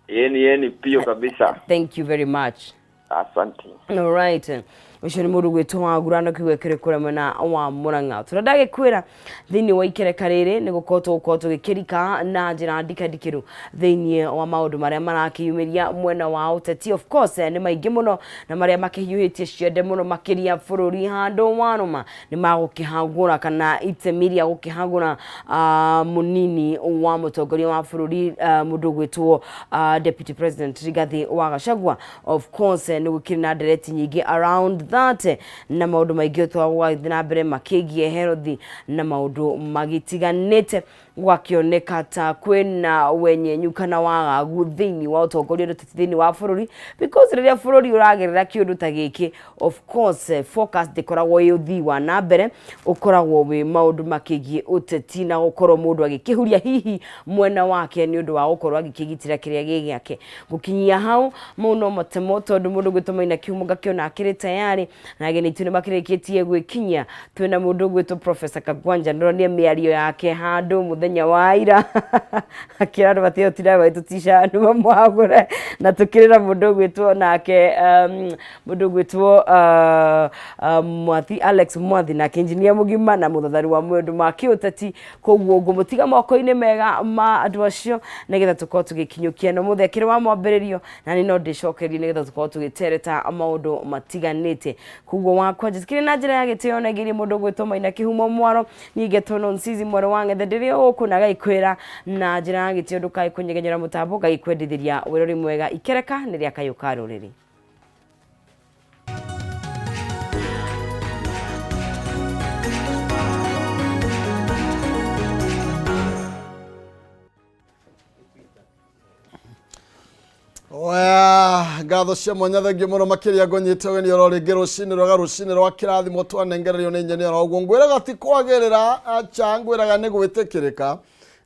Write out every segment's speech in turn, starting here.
Yeni pio kabisa. Thank you very much. Asante. All right. Ucio ni mundu gwitwo wa gurano kigwekere kuramana wa Murang'a turandage kwira thini wa ikereka riri ni gukorwo tugikirika na njira ndikadikiru thini wa maundu maria marakiyumiria mwena wa uteti. Of course ni maingi muno na maria makihiyuhitie ciende muno makiria bururi handu wanuma ni magukihangura kana itemiria gukihangura munini wa mutongoria wa bururi mundu gwitwo Deputy President Rigathi wa Gachagua. Of course ni gukirina ndereti nyingi around that na maundu maingi twa na mbere makigie health na maundu magitiganite gwakioneka ta kwena wenye nyukana wa guthini wa utongoria ndutithini wa bururi because riria bururi uragerera kiundu ta giki. Of course focus dekoragwo yuthi wa na mbere ukoragwo wi maundu makigie uteti na gukorwo mundu agikihuria hihi mwena wake ni undu wa gukorwo agikigitira kiria gigiake gukinyia hau muno motemo tondu mundu gwituma ina kiumuga kio na akiri tayari na ageni tune makirikitie gwikinya twina mundu gwitwo Professor Kagwanja ndorania miario yake handu muthenya wa ira akira ndo batio tira baitu tisha ndo mwagure na tukirira mundu gwitwo nake mundu gwitwo Mwathi Alex Mwathi na engineer mugima na muthathari wa mundu makiuteti koguo ngumutiga moko-ini mega ma andu acio nigetha tukorwo tugikinyukia no muthekire wa mwambiririo na ni no ndicokerie nigetha tukorwo tugitereta maundu matiganite koguo wakwa jiskire na njira ya gitio na giri mundu gwitwo Maina Kihumo Mwaro nigetwo no nsizi mwaro wange ndendirio ukunaga ikwira na njira ya gitio ndukai kunyegenyera mutambo gayikwendithiria wirori mwega ikereka niria kayuka ruriri. Gatho cia mwanya thengi muno makiria ngonyite ni ororingi rucini rwa kirathimo twanengererio ni engineer oguo ngwiraga ti kwagirira acha ngwiraga ni gwitikirika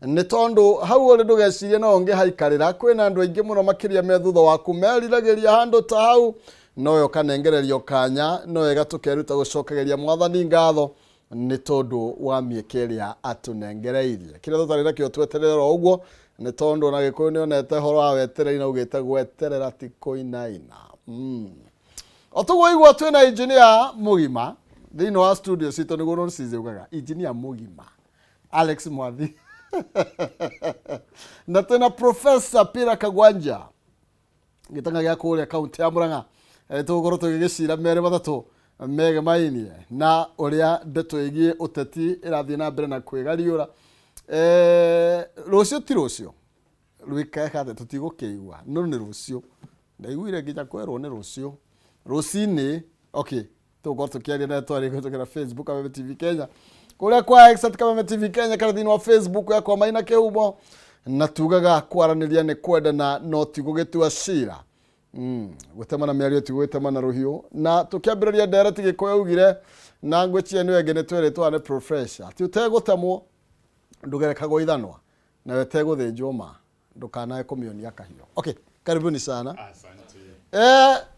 ni tondu hau uri ndugecirie no nge haikarira kwina andu aingi muno makiria me thutha waku meriragiria handu ta hau noyo kanengererio kanya no ega tukeruta gucokegeria mwathani ngatho ni tondu wa miekeria atunengereirie kira tutarira kio tweterera uguo ni tondu na gikuyu ni onete horo wa wetereina ugite gweterera ti kuinaina otugo igwa twina engineer mugima thini wa studio sito ni goro nsize ugaga engineer mugima Alex Mwathi na tena Professor Pira Kagwanja gitanga gya kuria county ya Murang'a tugoro tugigicira mere bathatu mege mainie na uria ndeto igie uteti irathi na mbere na kwigariura rucio ti rucio rwikaka tutigukeigwa no ni rucio ndaiguire nginya kwerwo ni rucio rucini okay tugo tukiaria na twari kutoka Facebook kama TV Kenya kuria kwa Exat kama TV Kenya kana thini wa Facebook yakwa Maina Kihumo na tugaga kwaraniria ni kwenda na no tigugitua cira gutemana miario tigugitemana ruhiu na tukiambiriria direct gikoya ugire na ngwechie ni wengene tweretwo ane professor ti utegutemwo ndugereka goithanwa na wetego thinjwo ma ndukanae kumionia kahio. Okay, karibuni sana. Asante.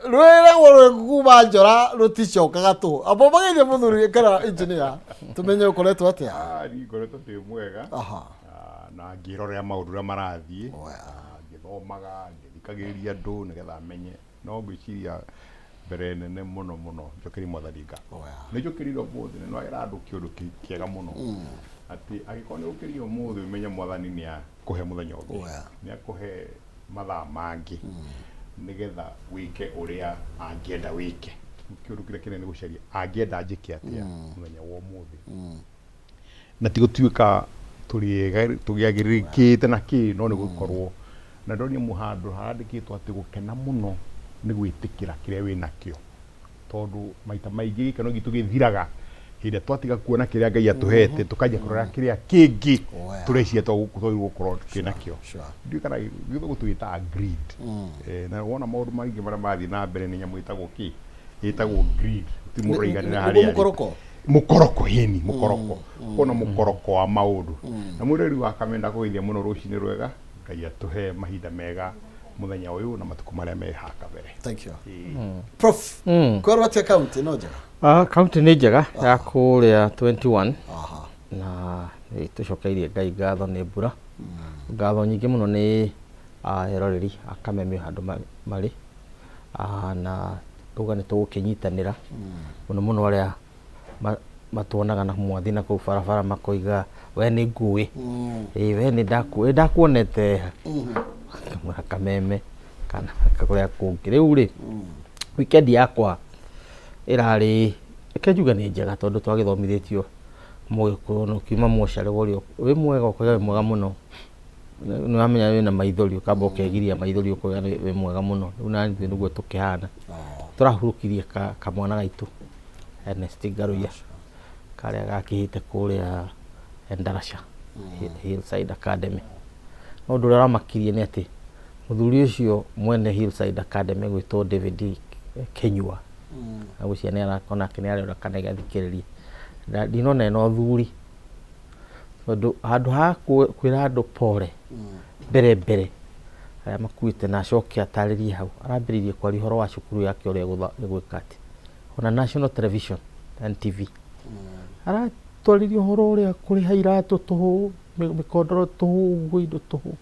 Rwere wore kuba njora ruticokaga tu. Abo bagire muthuri kana engineer. Tumenye ukoretwo atia. Ni ngoretwo ti mwega. Aha. Na ngirorera maundu marathie. Ngithomaga ngithikagiria ndu nigetha menye. No ngwiciria mbere nene muno njokeri mwatharinga. Ni njokeri omuthi no era andu kiundu kiega muno. Ati agikone ukiri umuthi umenye mwathani ni akuhe muthenya ungi ni akuhe mathaa mangi nigetha wike uria angienda wike kiundu kire kinene gucaria angienda njike atia muthenya wa umuthi na tigutwika tugiagirikite na ki no ni gukorwo na ndonia muhandu handikitwo ati gukena muno ni gwitikira kiria wina kio tondu maita maingi gikeno gitu githiraga hinde twatiga kuona kiria Ngai atuhete tukaje kurora kiria kingi turecia gukorwo kinakio ndio kana githo gutuita greed na wona maundu maingi mara mathi na mbere ni nyamu itagwo ki itagwo greed ti muriganira haria mukoroko yeni mukoroko ona mukoroko wa maundu na mureri wa kamenda kuithia muno rucini rwega Ngai atuhe mahinda mega muthenya uyu na matuku maria me haka mbere. Thank you. Prof korwatia county no jaga county ni njega ya kuria 21 na tucokeirie Ngai ngatho ni mbura ngatho nyingi muno ni eroreri akameme handu mari na tuga ni tugukinyitanira muno aria matuonaga na mwathi na kuu barabara makoiga we ni ngui we ni ndakuonete kameme kana kakuria kungi riu ri weekend yakwa irari kejuga ni njega tondu twagithomithitio mugikuno kiuma moshare worio we mwega ukoya mwega muno ni wamenya we na maithori ukamba ukegiria maithori ukoya we mwega muno riu na nthi niguo tukihana turahurukirie kamwana gaitu Ernest Garuya karia gakihite kuria Endarasha Hillside Academy no ndu ramakirie ni ati muthuri ucio mwene Hillside Academy gwitwo David Kenyua agucia ni arakona kini ari kana gathikiriria ndinona no thuri tondu handu ha kwira andu pore mbere aria makuite na acoke ataririe hau arambiririe kwari horo wa cukuru yake uria gwika ati ona National Television NTV aratwaririe horo uria kuri hairatu tuhu mikondoro tuhu guindo tuhu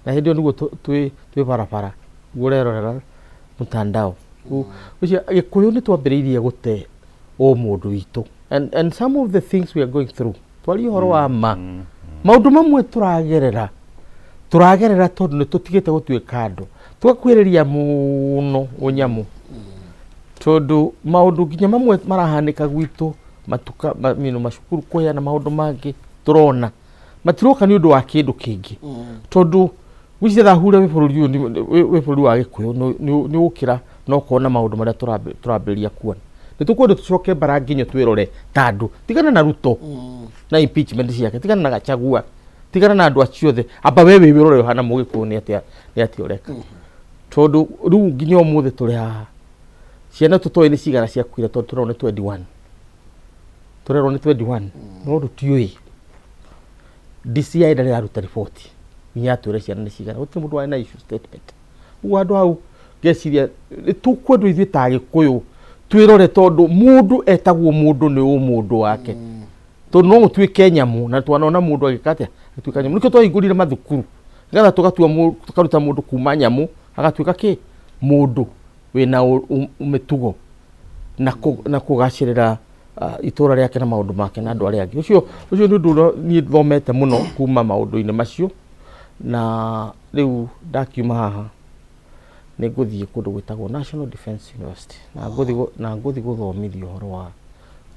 na hindi niguo twi barabara gurerorera mutandao ucio gikuyu ni twambiriirie gute o mundu witu and some of the things we are going through twari horo wa maundu mamwe turagerera tondu ni tutigite gutuika andu tugakwiriria muno unyamu tondu maundu nginya mamwe marahanika gwitu matuka macukuru kuheana maundu mangi turona matiroka ni undu wa kindu kingi tondu wicitha hure we bururi wa Gikuyu ni ukira no kuona maundu maria turambiria kuona ni tukwenda tucoke baranginyo twirore tandu tigana na Ruto na impeachment ciake tigana na Gachagua tigana na andu aciothe amba wewe wirore hana Mugikuyu ni ati ureka tondu riu nginya umuthe turi haha ciana tutoi ni cigana cia kwira tondu turone 21 no rutiui DCI ndari aruta ripoti ni atwire ciana ni cigana uti mundu wa na issue statement uandu hau geciria tukwendu ithui ta Gikuyu twirore tondu mundu etagwo mundu ni mundu wake tondu no tuike nyamu na twanona mundu agikate tuika nyamu nikyo twahingurire mathukuru ngatha tukaruta mundu kuma nyamu agatuika ki mundu wina umetugo na kugacirira itura riake na maundu make na andu aria angi ucio ni ndu ni thomete muno kuma maundu-ini macio na riu ndakiuma haha ni nguthie kundu gwitagwo National Defence University na nguthi guthomithia horo wa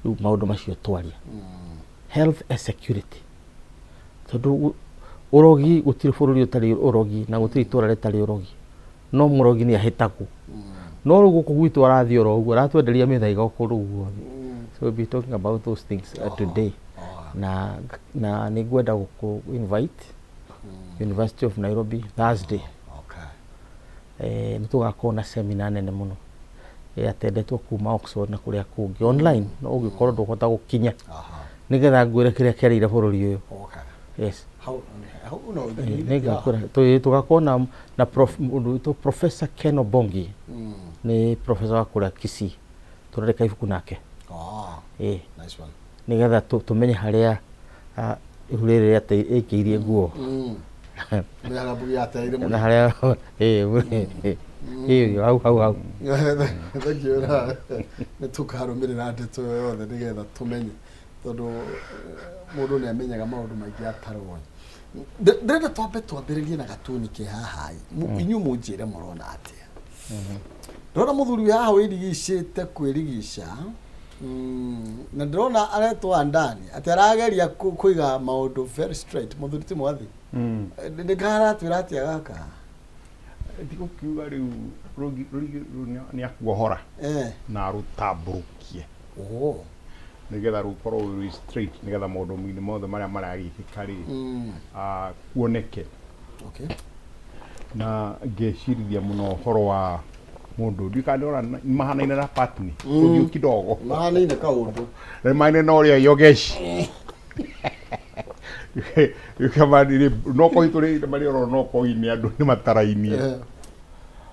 riu maundu macio twaria health and security tondu urogi gutiri bururi utari urogi na gutiri itura ritari urogi no murogi ni ahitagwo no guku gwitu arathi urogu aratwenderia mithaiga kundu guothe so we'll be talking about those things today na ni gwenda guku invite University of Nairobi Thursday nitugakona na seminar nene muno atendetwo kuma Oxford na kuria kungi online no ugikorwo nduhota gukinya nigetha ngwire kiria kiarire bururi uyu yes how nigakora tugakona na Professor Ken Obongi ni professor wa kuria Kisii turareka ibuku nake nice one nigetha tumenye haria ihurire ate ikiirie nguo na haria hau ni tukarumirira ndeto yothe nigetha tumenye tondu mundu ni amenyaga maundu maingi atarwo ndenda twambiririe na gatuni ke haha inyu munjire murona atia ndona muthuri haha wirigicite kwirigisha na ndona aretwa ndani atarageria kuiga maundu very straight muthuri ti mwathi ni gara twiratia gaka ndiko kiuga riu rogi ni akuohora na rutamburukie nigetha rukorwo wi straight nigetha maundu mini mothe maria maragikika ri kuoneke na ngecirithia muno horo wa mundu ndikandora mahanaine na patni uyu kidogo mahanaine kaundu maine no ria Yogeshi kama ni no ko itore mari ro no ko ini andu ni mataraini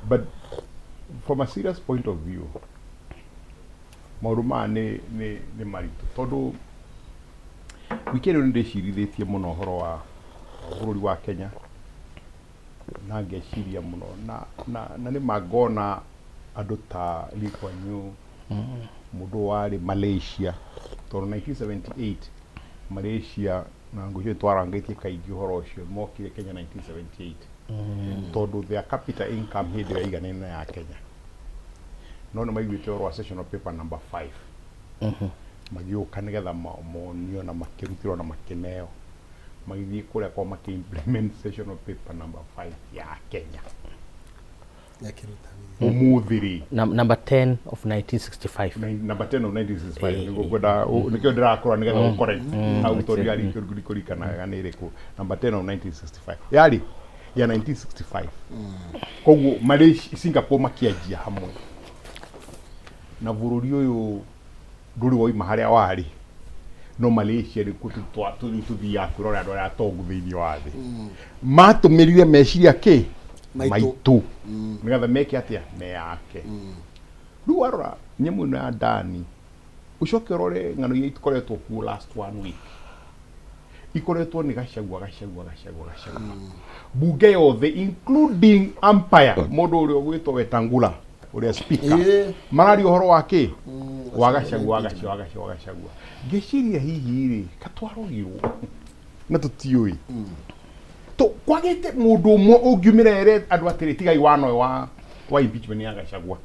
but from a serious point of view mauruma ni maritu tondu wikero ndi cirithitie muno horo wa bururi wa Kenya na ngeciria muno na nĩ mangona andũ ta Lee Kuan Yew mũndũ warĩ Malaysia tondũ 1978 Malaysia na ngũcio twarangĩtie kaingĩ ũhoro ũcio mokire Kenya 1978 tondũ their capital income hĩndĩ ĩyo yaiganaine na ya Kenya no nĩ maiguĩte ũhoro wa sessional paper number 5 magĩũka nĩgetha monio na makĩrutirwo na makĩneo magĩthiĩ kũrĩa kwa makĩ-implement sessional paper number 5 ya Kenya umuthiri number 10 of 1965 number 10 of 1965 nĩguo ngwenda nĩkĩo ndĩrakora nĩgetha ũkore authority yari kũrikanaga nĩ ĩrĩkũ number 10 of 1965 yari ya 1965 koguo Malaysia Singapore makĩanjia hamwe na bũrũri ũyũ ndũrĩ woima harĩa warĩ no Malaysia rĩ tuthiaga kwĩrora andũ arĩa atongu thĩinĩ wa thĩ matũmĩrire meciria kĩ maitũ nĩgetha meke atĩa me yake rĩu arora nyamũ ĩno ya Dani ucoke ũrore ng'ano iria ikoretwo kuo last 1 week ikoretwo nĩ Gachagua bunge yothe including umpire mũndũ ũrĩa ũgwĩtwo Wetangula ũrĩa speaker marari ũhoro wake wa Gachagua ngeciria hihi rĩ katwarogirwo na tũtiũĩ kwagĩte mũndũ ũmwe ũngiumĩra andũ atĩrĩ tigai wano wa impeachment ya Gachagua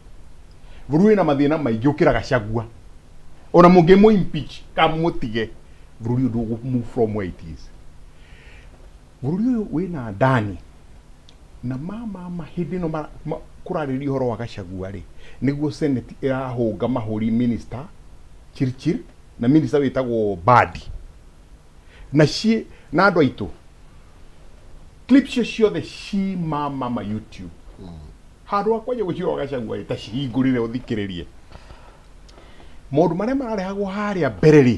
bũrũri na mathĩna maingĩ ũkĩra Gachagua ona mũngĩmũ impeach kamũtige bũrũri ũndũ move from where it is bũrũri ũyũ wĩna ndani na mama hĩndĩ ĩno kũrarĩria ũhoro wa Gachagua rĩ nĩguo senate ĩrahũnga mahũri minister Chirchir na minister wĩtagwo Badi na andũ aitũ clips ciothe ci mama YouTube handũ akwaje gũcirwo Gachagua ta cihingũrĩre ũthikĩrĩrie maũndũ marĩa mararehagwo harĩa mbere rĩ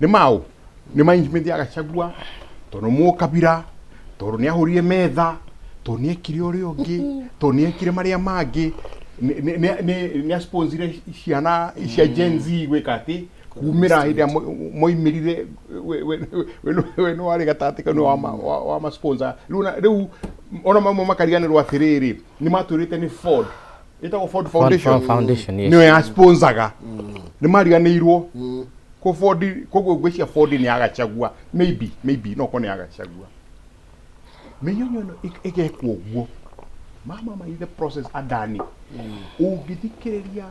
nĩ management ya Gachagua tondũ mũkabira tondũ nĩ ahũrire metha tondũ nĩ ekire ũrĩa ũngĩ tondũ nĩ ekire marĩa mangĩ nĩ sponsire ciana cia Gen Z gwĩka atĩ kumĩra hĩndĩ ya moimĩrire we no warĩ gatagatĩ wa ma sponsor rĩu ona mamwe makariganĩrwo atĩrĩrĩ nĩ matwĩrĩte nĩ Ford ĩtagwo Ford Foundation nĩyo ya sponsaga nĩ mariganĩirwo koguo ngwĩcia Ford nĩ ya Gachagua maybe no ko nĩ ya Gachagua mĩnyonyo ĩno ĩgekwo ũguo mama the process adani ũngĩthikĩrĩria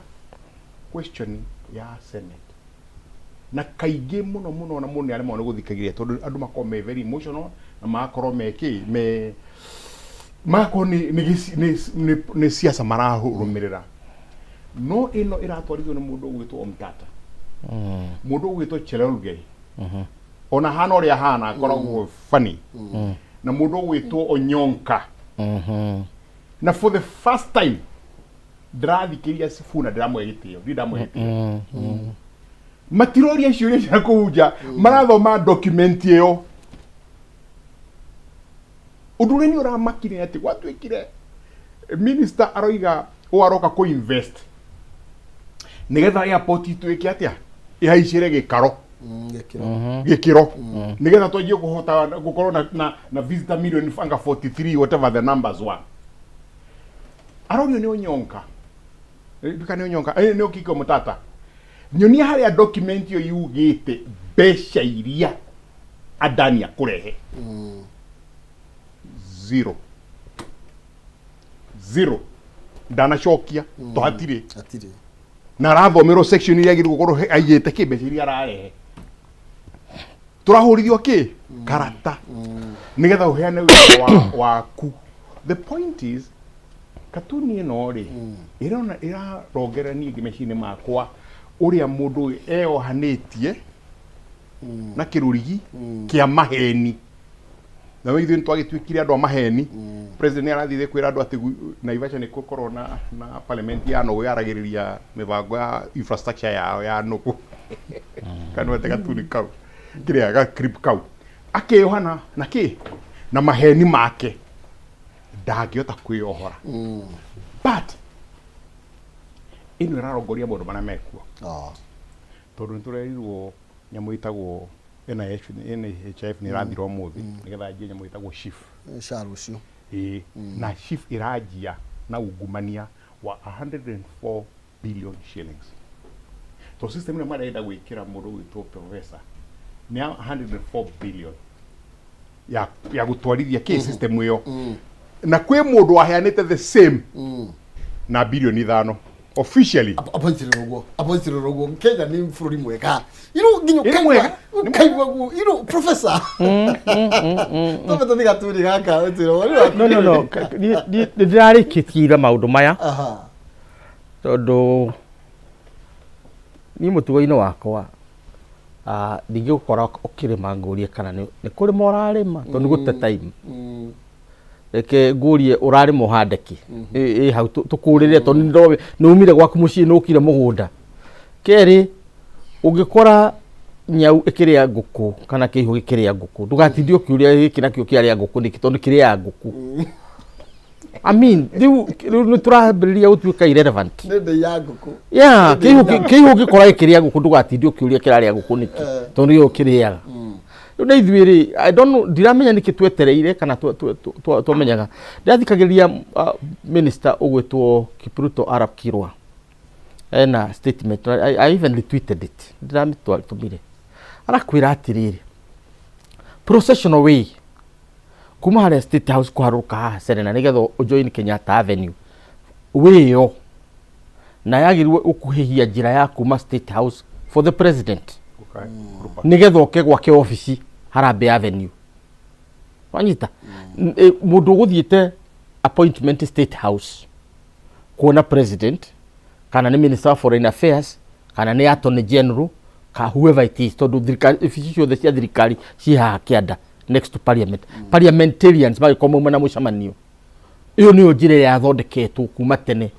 question ya Senate na kaingĩ mũno na mũno arĩa mwana gũthikagĩria tondũ andũ makorwo me very emotional na makorwo makorwo nĩ siasa mararũmĩrĩra no ĩno ĩratwarithio nĩ mũndũ ũgwĩtwo Omtata mũndũ ũgwĩtwo Chelelugei ona hana ũrĩa hana akoragwo funny na mũndũ ũgwĩtwo Onyonka na for the first time ndĩrathikĩria Sifuna ndĩramwe gĩtĩo matiroria ciũria cia kũhunja marathoma document ĩyo ũndũ ũrĩa nĩ ũramakire atĩ gwatuĩkire minister aroiga aroka kũ invest nĩgetha airport ituĩke atĩa ihaicire gĩkĩro nĩgetha twanjie kũhota gũkorwo na visitor million anga 43 whatever the numbers were arorio nĩ Onyonka nĩ Onyonka nĩ Okiko Omtata nyonia harĩa document yo yugĩte mbeca iria Adani akũrehe zero ndanacokia to hatirĩ na arathomerwo section iria agĩrĩirwo gũkorwo aigĩte kĩ mbeca iria ararehe tũrahũrithio kĩ karata nĩgetha ũheane waku the point is katuni ĩno rĩ ĩrarongerania meciria-inĩ makwa ũrĩa mũndũ eohanĩtie na kĩrũrigi kĩa maheni na ithuĩ nĩtwagĩtuĩkire andũ a maheni president nĩarathire kwĩra andũ atĩ Naivasha nĩ gũkorwo na parliament ya nũgũ yaragĩrĩria mĩbango ya infrastructure yao ya nũgũ kanwete gatuni kau kĩrĩa ga clip kau akĩohana na kĩ na maheni make ndangĩhota kwĩyohora but ĩno ĩrarongoria maũndũ marĩa mekuo tondũ nĩtũrerirwo nyamũ ĩtagwo NHIF nĩ ĩrathira ũmũthĩ nĩgetha njie nyamũ ĩtagwo chief na shift irajia na ungumania wa 104 billion shillings. To system ĩno marenda gwĩkĩra mũndũ witũ professor ni 104 billion ya gũtwarithia kĩ system ĩyo na kwĩ mũndũ waheanĩte the same na bilioni 5 officially. Appointed rogo Kenya ni bũrũri mwega nginyo kaigua professor tũbeta gaturi gaka no ndirarĩkĩtie maũndũ maya tondũ ni mũtugo-inĩ wakwa ndingĩgũkora ũkĩrĩma ngũrie kana nĩ kũrĩma ũrarĩma tondũ nĩ gũte time reke ngũrie ũrarĩma ũhande kĩ hau tũkũrĩre tondũ nĩ umire gwaku mũciĩ nĩ ũkire mũgũnda. Kerĩ ũngĩkora nyau ĩkĩrĩa ngũkũ kana kĩihũ gĩkĩrĩa ngũkũ ndũgatindie ũkĩũria gĩkĩ nakĩo kĩarĩa ngũkũ nĩkĩ tondũ kĩrĩa ngũkũ. I mean, rĩu tũrambĩrĩria gũtuĩka irrelevant. Nĩ ya ngũkũ. Yeah, kĩihũ gĩkora gĩkĩrĩa ngũkũ ndũgatindie ũkĩũria kĩrarĩa ngũkũ nĩkĩ tondũ nĩyo kĩrĩaga. Rĩu na ithuĩ I don't know, ndiramenya nĩkĩ twetereire kana twamenyaga. Ndathikagĩrĩria minister ũgwĩtwo Kipruto Arap Kirwa ena statement, I even retweeted it, ndiramĩtũmire arakwĩra atĩrĩrĩ, processional way kuma harĩa State House kũharũrũka haha Serena nĩgetha ũjoin Kenyatta Avenue wĩyo na yagĩrĩirwo ũkũhĩhia njĩra ya kuma State House for the president nĩgetha ũke gwake ofici Harambee Avenue. Wanyita mũndũ ũgũthiĩte appointment State House kuona president kana nĩ minister of foreign affairs kana nĩ attorney general ka whoever it is tondũ thirikari ciothe cia thirikari ci haha kĩanda next to parliament. Parliamentarians magĩkorwo mauma na mũcemanio ĩyo nĩyo njĩra yathondeketwo kuma tene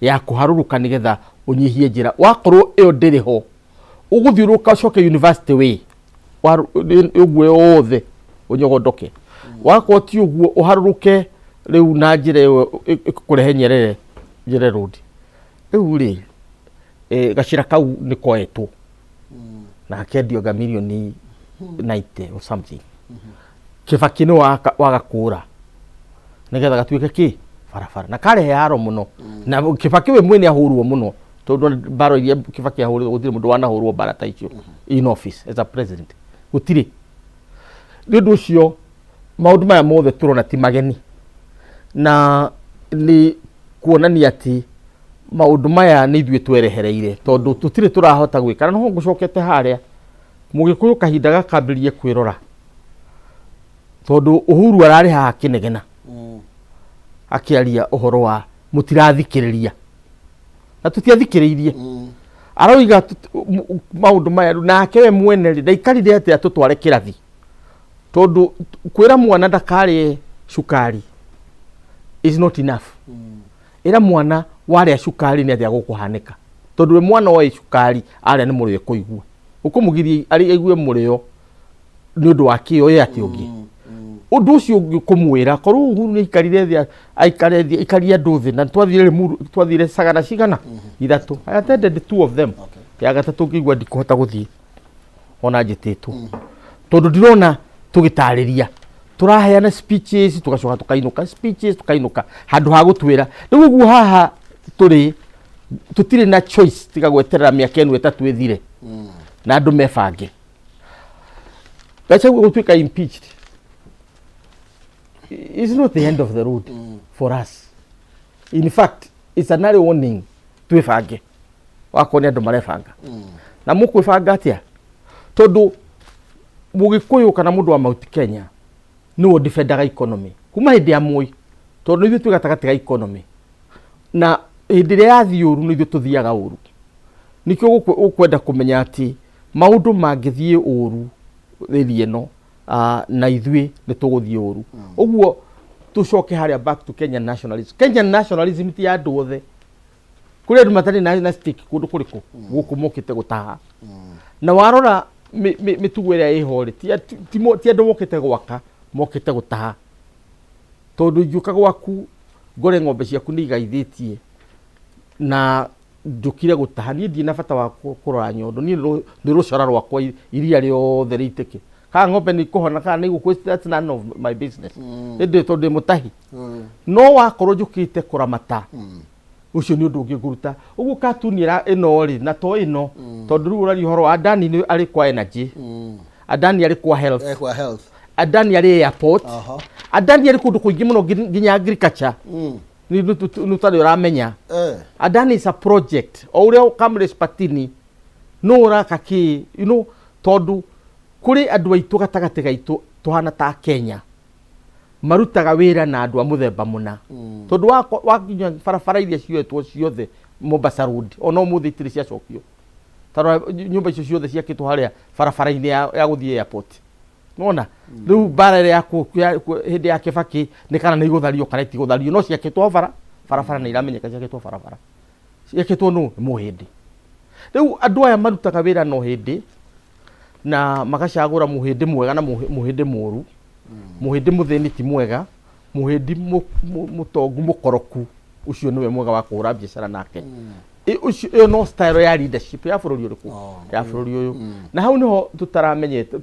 ya kũharũrũka nĩgetha ũnyihie njĩra. Wakorwo ĩyo ndĩrĩ ho ũgũthiũrũka ũcoke university way ũguo yothe ũnyogondoke. Wakorwo ti ũguo ũharũrũke rĩu na njĩra ĩyo ĩkũrehe Nyerere road. Rĩu rĩ gacĩra kau nĩ koetwo na kendio ga milioni 90 or something. Kĩbaki nĩ wagakũra nĩgetha gatuĩke kĩ barabara na karehe haro mũno na Kĩbaki we mwene ahũrwo mũno tondũ mbaro iria Kĩbaki ahũrwo gũtirĩ mũndũ wanahũrwo mbara ta icio in office as a president gũtirĩ. Nĩ ũndũ ũcio maũndũ maya mothe tũrona ti mageni na nĩ kuonania atĩ maũndũ maya nĩ ithuĩ twerehereire tondũ tũtirĩ tũrahota gwĩkara. No ngũcokete harĩa Mũgĩkũyũ kahinda gakambĩrĩrie kwĩrora tondũ Uhuru ararĩ haha kĩnegena akĩaria ũhoro wa mũtirathikĩrĩria na tũtiathikĩrĩirie. Aroiga maũndũ maya nake we mwene ndaikarire atĩ atũtware kĩrathi tondũ kwĩra mwana ndakarĩe cukari is not enough. Ĩra mwana warĩa cukari nĩ atĩa gũkũhanĩka tondũ we mwana oĩ cukari arĩa nĩ mũrĩo kũigua ũkũmũgiria aigue mũrĩo nĩ ũndũ wa kĩo ye atĩ ũngĩ ũndũ ũcio ũngĩkũmwĩra korwo Uhuru nĩ aikarire thĩ aikaria andũ thĩ na twathire sagana cigana ithatũ. I attended 2 of them. Ya gatatũ ngĩigua ndikũhota gũthiĩ ona njĩtĩtwo tondũ ndirona tũgĩtarĩria tũraheana speeches tugacoka tukainũka speeches tukainũka handũ ha gũtwĩra. Rĩu ũguo haha tũtirĩ na choice tiga gweterera mĩaka ĩno ĩtatũ ĩthire na andũ mebange. Gachagua gũtuĩka impeached is not the end of the road for us. In fact, it's an early warning twĩbange wakorwo nĩ andũ marebanga na mũkwĩbanga atĩa tondũ Mũgĩkũyũ kana mũndũ wa Mount Kenya nĩwe defendaga economy kuma hĩndĩ ya Moi tondũ ithuĩ twĩ gatagatĩ ga economy na hĩndĩ ĩrĩa yathiĩ ũru nĩ ithuĩ tũthiaga ũru. Nĩkĩo ũkwenda kũmenya atĩ maũndũ mangĩthiĩ ũru thĩinĩ ĩno na ithuĩ nĩ tũgũthiĩ ũru. Ũguo tũcoke harĩa back to Kenyan nationalism. Kenyan nationalism ti ya andũ othe. Kũrĩ andũ matarĩ na stake kũndũ kũrĩkũ gũkũ mokĩte gũtaha na warora mĩtugo ĩrĩa ĩho ti andũ mokĩte gwaka mokĩte gũtaha tondũ ingĩũka gwaku ngore ng'ombe ciaku nĩ igaithĩtie na njũkire gũtaha niĩ ndirĩ na bata wa kũrora nyondo niĩ nĩ rũcara rwakwa iria rĩothe rĩitĩke ka ng'ombe ni kuhona ka ni gukũ, that's none of my business ende to de mutahi no wakorwo njukite kuramata ucio ni undu ngiguruta uguo katunira ino ri na to ino tondu ru urari horo Adani ni ari kwa energy Adani ari kwa health Adani ari airport Adani ari kundu kuingi muno nginya agriculture ni nutari uramenya Adani is a project o uria Kamlesh Patini no uraka ki you know tondu kuri andu aitu gatagate gaitu tuhana ta Kenya marutaga wira na andu a muthemba muna tondu wakinya barabara iria ciotwo ciothe Mombasa Road ona muthi itiri cia cokio taro nyumba icio ciothe ciakitwo haria barabara-ini ya guthie airport nona riu barabara ya hindi ya Kibaki ni kana ni iguthario kana itiguthario no ciakitwo barabara ni iramenyeka ciakitwo barabara ciakitwo no muhindi riu andu aya marutaga wira no hindi na magacagura muhindi mwega na muhindi muru muhindi muthini ti mwega muhindi mutongu mukoroku ucio niwe mwega wa kuhura biashara nake ucio no style ya leadership ya bururi uriku ya bururi uyu na hau niho tutaramenyete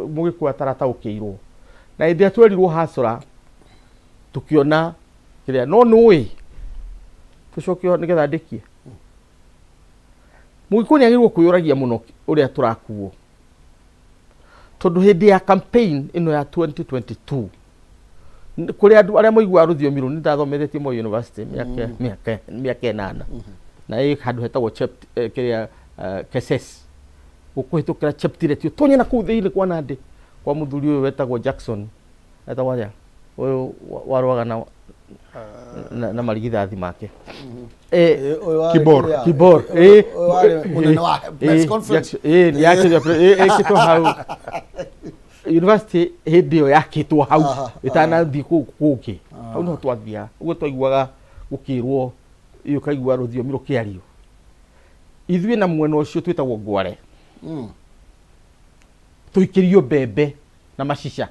mugikuwa tarataukirwo na indi atwerirwo hasura tukiona kiria no nui tucokio nigetha ndikie mugikuwa agirwo kuyuragia muno uria turakuo tondu hindi ya campaign ino ya 2022 kuri andu aria moigua ruthiomi ru ndathomethetie Moi University miaka 8 na handu hetagwo kiria Keses ukuhitukira chaptireti tonye na kuu thiini kwa Nandi kwa muthuri uyu wetagwo Jackson etagwo ya uyu warwaga na marigithathi make Kibor munene wa press conference ni yake kitu hau university hindi yakitwo hau itana thi kuki hau no twathia uguo twaiguaga gukirwo iyo kaigua ruthiomi rukiario ithuĩ na mwena ucio twitagwo Ngware tuikirio mbembe na macica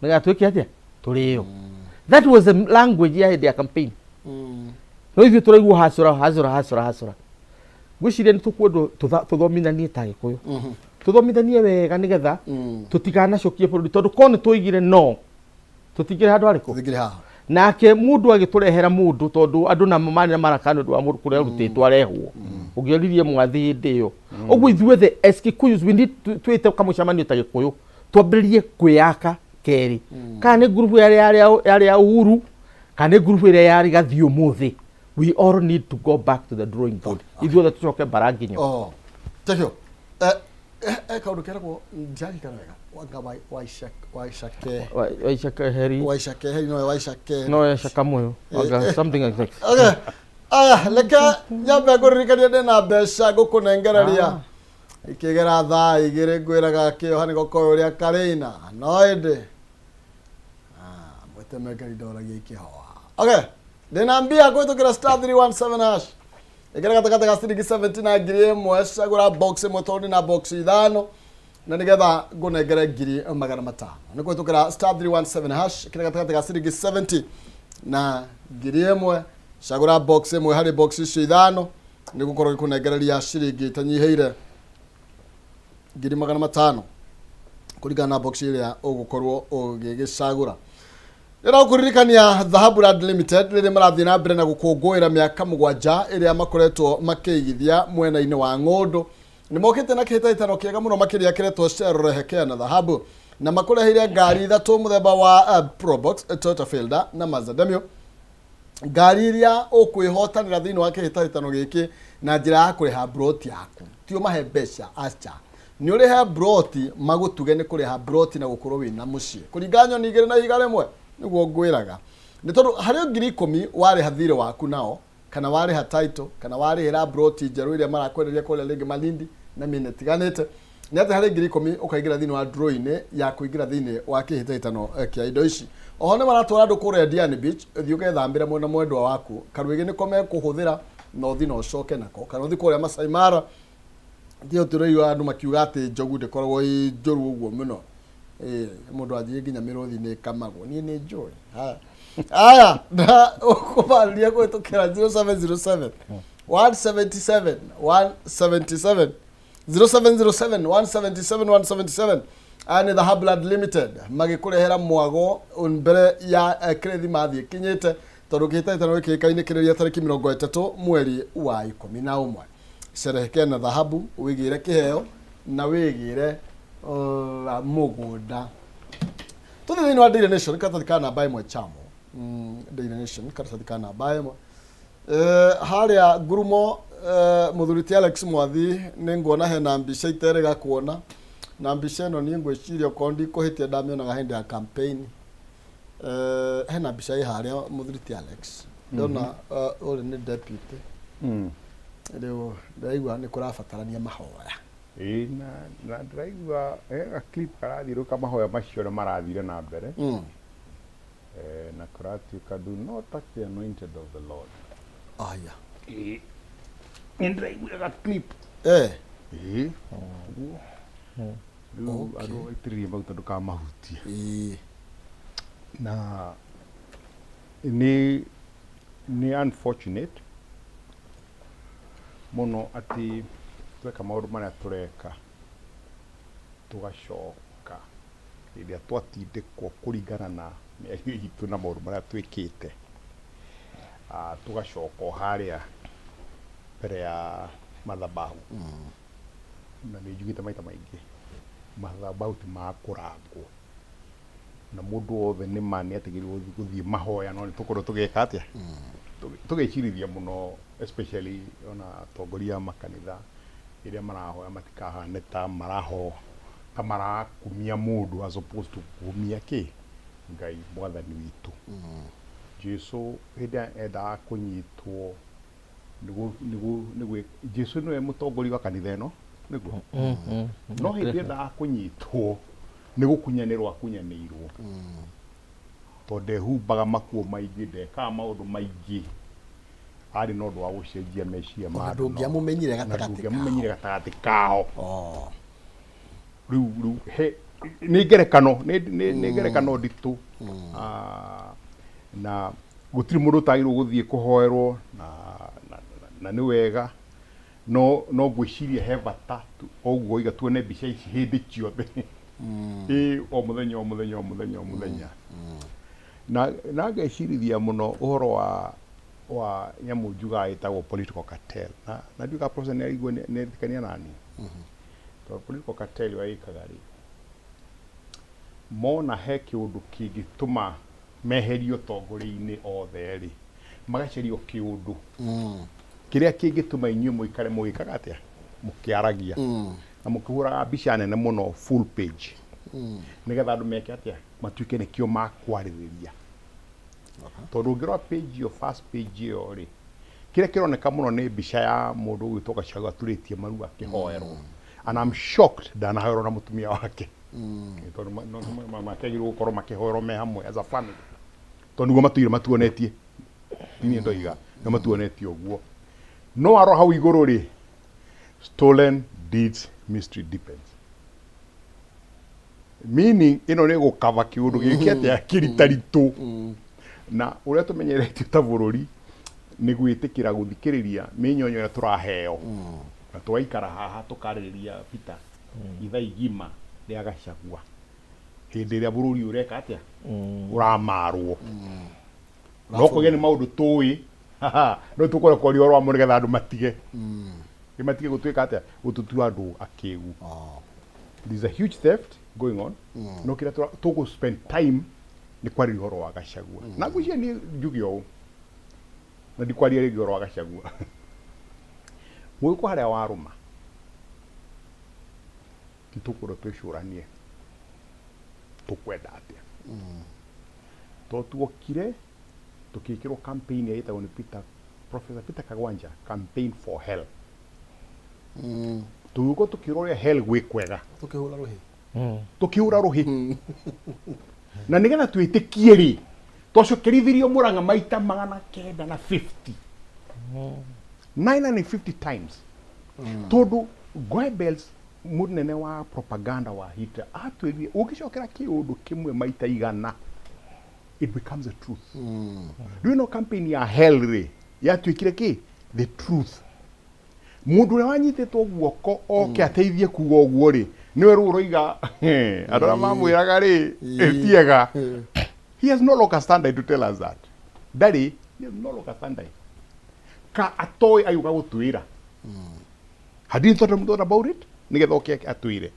nega twiki atia turio that was the language ya the campaign no ithuĩ turaigua hasura gwiciria ni tukwendo tuthomithanie ta Gikuyu tuthomithanie wega nigetha tutiganacokie bururi tondu kone tuigire no tutigire handu ariku nake mundu agiturehera mundu tondu andu na mani marakano ndu wa mundu kuria rutitwo arehwo ugioririe mwathi hindi iyo uguo ithuĩ the Kikuyus we need twite kamucamanio ta Gikuyu twambiririe kwiyaka keri kana ni group ya Uhuru kana ni group ya yari gathio muthi we all need to go back to the drawing board ithuĩ the tucoke baranginyo tekio kaundu keragwo njari kana wega wanga waicake heri no waicake no yashaka moyo wanga something like that okay leka nyambe kuririkania ndina mbeca ngukunengereria ikigera thaa igiri ngwiraga kio hani gokoyo uria karina no indi mwetemekeri ndoragia ikihoa okay ndina mbia kwitukira *317# igera gatagata ga ciringi 70 na ngiri imwe cagura box imwe tondu na box ithano na nigetha ngunengere ngiri 500 ni kwitukira *317# igera gatagata ga ciringi 70 na ngiri imwe cagura box imwe hari box icio ithano ni gukorwo gikunengereria ciringi tanyiheire ngiri 500 kuringana na box iria ugukorwo ugigicagura Ira kuririkania Dhahabu Land Limited riri marathi na mbere na gukungũĩra miaka 7 iria makoretwo makiigithia mwena-ini wa Ng'ũndũ ni mokite na kihitaitano kiega muno makiria kiretwo Cherorehekea na Dhahabu na makureheire ngari ithatu muthemba wa Probox, Toyota Fielder na Mazda Demio ngari iria ukwihotanira thiini wa kihitaitano giki na njira ya kuriha broti yaku tio mahe mbeca acha ni urihe broti magutuge ni kuriha broti na gukorwo wina mucii kuringana ni igire na igare mwe niguo ngwiraga ni tondu hari ngiri 10 wari hathire waku nao kana wari ha title kana wari hera broti njeru iria marakwenderia kule ligi Malindi na mine tiganete ni ati hari ngiri 10 ukaigira thini wa draw-ini ya kuingira thini wa kihitaitano kia indo ici oho ne maratwara andu kure Diani Beach thiu gethambira mwena mwendwa waku karwigi ni kome kuhuthira no thina ucoke nako kana uthi kure Masai Mara ndio turiyo andu makiuga ati njogu ndikoragwo i njoru uguo muno mundu athie nginya miruthi ni kamagwo ni njoi aya na ukubalia kwetukira 0707 177 177 0707 177 177 Nĩ Dhahabu Blood Limited magĩkũrehera mwago mbere ya Kirithimathi kinyĩte tondũ kĩhĩtahĩtano gĩkĩ gĩkainĩkĩrĩria tarĩki 30 mweri wa 11. Cerehekea na Dhahabu, wĩgĩre kĩheo na wĩgĩre mũgũnda. Tũthiĩ thĩinĩ wa Daily Nation karatathi ka namba 1 chamo. Daily Nation karatathi ka namba 1. Harĩa Ngurumo Mũthuri ti Alex Mwathi nĩ nguona hena mbica iterega kuona na mbica ĩno niĩ ngwĩciria okorwo ndikũhĩtia ndamĩonaga hĩndĩ ya campaign. Hena mbica ĩ harĩa Mũthuri ti Alex ndona ũrĩ nĩ deputy. Rĩu ndaigua nĩ kũrabatarania mahoya. Na ndĩraigua hena clip karathiũrũka mahoya macio nĩ marathire na mbere. Na kũratuĩka do not touch the anointed of the Lord. Aya. Nĩndĩraigua ga clip. Rĩu andũ aitĩrĩrie maguta ndũkamahutie. Na nĩ unfortunate mũno atĩ tweka maũndũ marĩa tũreka tũgacoka rĩrĩa twatindĩkwo kũringana na mĩario itũ na maũndũ marĩa twĩkĩte, tũgacoka harĩa mbere ya mathabahu. Na nĩ njugĩte maita maingĩ mathabahu ti ma kũrangwo, na mũndũ wothe nĩ ma nĩ atigĩrĩirwo gũthiĩ mahoya, no nĩ tũkorwo tũgĩka atĩa, tũgĩcirithia mũno, especially ona atongoria a makanitha rĩrĩa marahoya matikahane ta marakumia mũndũ as opposed to kumia Ngai Mwathani witũ. Jesu hĩndĩ endaga kũnyitwo nĩguo Jesu nĩwe mũtongoria wa kanitha ĩno nĩguo, no hĩndĩ endaga kũnyitwo nĩ gũkunyanĩrwo akunyanĩirwo, tondũ ndehumbaga makuo maingĩ, ndekaga maũndũ maingĩ, arĩ na ũndũ wa gũcenjia meciria ma andũ, ndũngĩamũmenyire gatagatĩ kao. Rĩu nĩ ngerekano nditũ, na gũtirĩ mũndũ ũtagĩrĩirwo gũthiĩ kũhoerwo, na nĩ wega, no ngwĩciria he bata ũguo iga tuone mbica ici hĩndĩ ciothe, o mũthenya. Na ngecirithia mũno ũhoro wa nyamũ njugaga ĩtagwo political cartel, na ndiuga process nĩ aigua nĩ thikania nani, tondũ political cartel waikaga rĩ, mona he kĩũndũ kĩngĩtũma meherio ũtongoria-inĩ othe rĩ, magacaria kĩũndũ kĩrĩa kĩngĩtũma inyuĩ mũikare mũgĩkaga atĩa, mũkĩaragia na mũkĩhũraga mbica nene mũno full page, nĩgetha andũ meke atĩa, matuĩke nĩkĩo makwarĩrĩria. Tondũ ũngĩrora page ĩyo, first page ĩyo rĩ, kĩrĩa kĩroneka mũno nĩ mbica ya mũndũ ũgwĩtwo Gachagua aturĩtie maru akĩhoerwo, and I'm shocked ndanahoerwo na mũtumia wake, tondũ makĩagĩrĩirwo gũkorwo makĩhoerwo me hamwe as a family, tondũ nĩguo matũire matuonetie, niĩ ndoiga nĩguo matuonetie ũguo. No aro hau igũrũ rĩ, stolen deeds mystery depends, meaning ĩno nĩ gũkava kĩũndũ gĩkĩ atĩa kĩritaritũ, na ũrĩa tũmenyeretio ta bũrũri nĩ gwĩtĩkĩra gũthikĩrĩria mĩnyonyo ĩrĩa tũraheo, na tũgaikara haha tũkarĩrĩria Peter ithaa igima rĩa Gachagua hĩndĩ ĩrĩa bũrũri ũreka atĩa, ũramarwo. No kũgĩa nĩ maũndũ tũĩ, no tũkore kwaria ũhoro wamo nĩgetha andũ matige gũtuĩka atĩa, gũtũtua andũ akĩgu. There's a huge theft going on, no kĩrĩa tũgũ spend time nĩ kwarĩria ũhoro wa Gachagua. Na ngwĩciria niĩ njuge ũũ, na ndikwaria rĩngĩ ũhoro wa Gachagua, mũgĩkũ harĩa warũma tũkorwo twĩcũranie tũkwenda atĩa, tondũ tuokire tũkĩkĩrwo campaign ya ĩtagwo nĩ Professor Peter Kagwanja, campaign for hell. Tũgĩũka tũkĩrwo ũrĩa hell gwĩ kwega, tũkĩhũra rũhĩ na nĩgetha twĩtĩkie rĩ, twacokerithirio Mũrang'a maita 950 950 times, tondũ Goebbels mũnene wa propaganda wa Hitler atwĩrire ũngĩcokera kĩũndũ kĩmwe maita igana it becomes a truth. Do you know campaign ya hell rĩ yatuĩkire kĩ, the truth. Mũndũ ũrĩa wanyitĩtwo guoko oke ateithie kuga ũguo rĩ, niwe ru roiga adora mamwiraga ri etiega. He has no longer standard to tell us that. Daddy, he has no longer standard. Ka atoi ayuga gutwira. Hadin thought about it? Nigetha oke atwire.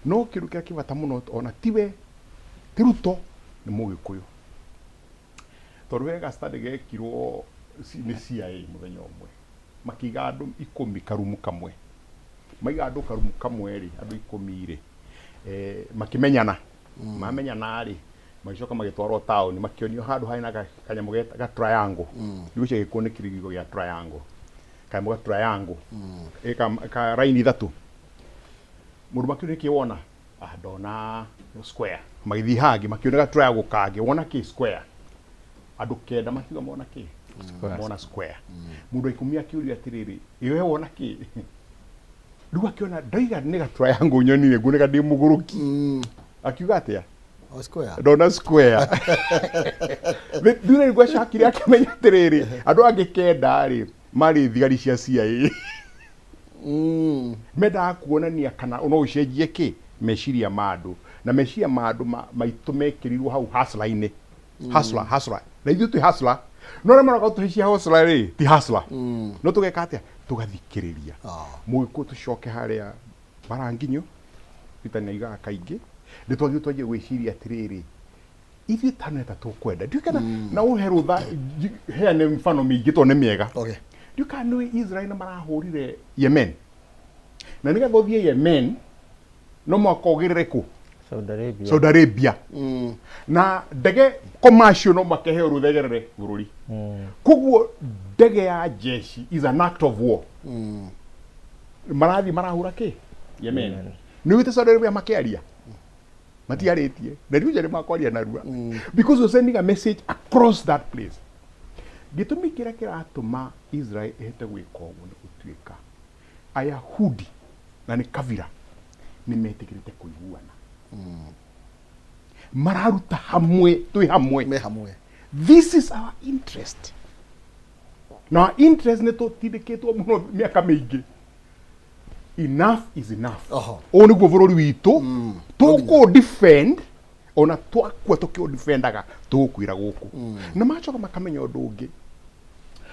No kiru kia kibata muno ona tiwe tiruto ni mugikuyu. Tondu wega standard gekirwo ni CIA muthenya umwe. Makiga andu 10 karumu kamwe. Maiga andu karumu kamwe ri andu 10 ri. Makimenyana. Mamenyana ri. Magicoka magitwarwo town makionio handu haina kanyamu ga triangle. Ndiuce gikuone kirigigo ya triangle. Kanyamu ga triangle. Ka raini thatu. Mundu makionio kiwona ndona square. Magithi hangi makionio ga triangle kage wona ki square. Andu kenda makiuga mona ki mona square. Mundu ikumia kiuri atiriri iyo wona ki riu akiona ndaiga ni ga triangle nyonire ngune ga ndi muguruki. Akiuga atia square. Ndona square. Ndure ngwa shakiri akimenya atiriri andu angi kenda ri mari thigari cia CIA. Menda kuonania kana no ucenjie ki meciria mandu na meciria mandu maitu mekirirwo hau hustler-ini. Hustler na ithu tu hustler no remara ko tuhisia hustler ri ti hustler no tugeka atia tugathikiriria mugiku tucoke haria baranginyo bitania iga kaingi nditwagi twaje gwiciria atiriri ithi taneta tukwenda ndikana na uheru tha heane mfano mingi to ne miega ndikana Israel na marahurire Yemen na nigetha uthie Yemen no mwakogirire ku Saudi Arabia. Na ndege commercial no makehe ruthegerere bururi. Kuguo ndege ya jeshi is an act of war. Marathi marahura ki Yemen. Ni wite Saudi Arabia makiaria. Matiaretie. Na riu jare makwaria narua. Because you're sending a message across that place. Gitumi kira atuma Israel ehete gwika uguo ni gutuika Ayahudi na ni kavira ni metikirite kuiguana. Mararuta hamwe tui hamwe Me hamwe. This is our interest. Na our interest ne to tidiketwo muno miaka mingi. Enough is enough. Oni guo bururi witu tuko defend ona twakwa tukio defendaga tukwira guku. Na machoka makamenya undu ungi.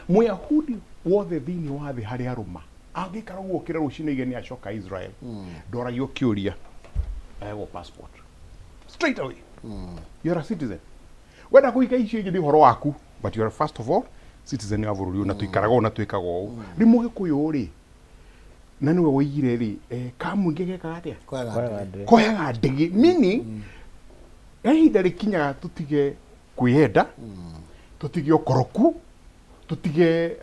Muyahudi wothe thini wa thi hari aruma angikara guokira rucini igeni acoka Israel. Ndora yokiuria ego passport straight away. You're a citizen. Wenda kuika icio ingi horo waku but you are first of all citizen ya bururi na tuikaraga na tuikaga uu rimuge kuyuri na niwe woigire ri kamuingi geka atia koyaga ndigi meaning ihinda rikinyaga tutige kwiyenda tutige okoroku tutige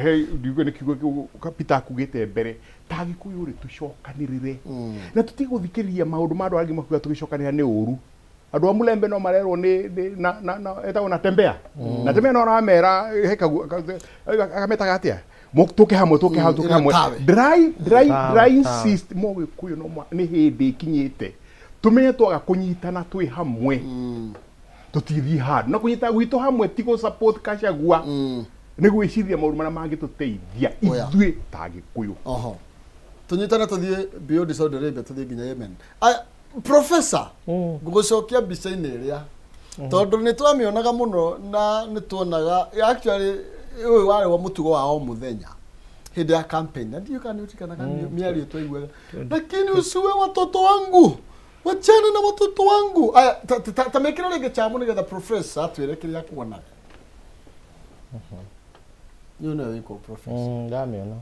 hey ndiuge ni kiugo kapita kugite mbere tagikuyu ri tucokanirire na tutige guthikiriria maundu ma andu angi makuga tugicokanira ni uru andu amulembe no marerwo ni na eta ona tembea na tembea no ramera heka akametaga atia tuke hamwe dry insist mo gikuyu no ni hindi ikinyite tumenye twaga kunyitana twi hamwe tutithi hard na kunyita gwitu hamwe tigo support kashagua ni gwicithia maundu mara mangi tuteithia ithui tagikuyu tunyitana tuthie beyond Saudi Arabia tuthie nginya Yemen. Professor ngugucokia mbica-ini iria tondu ni twamionaga muno na ni tuonaga actually uyu wari wa mutugo wa o muthenya hindi ya campaign na ndio kana utikanaga miario twaiguaga lakini usiwe watoto wangu wachana na watoto wangu. Aya tamekira rege chamu nigetha professor atwire kiria kuonaga you know you professor ndamiona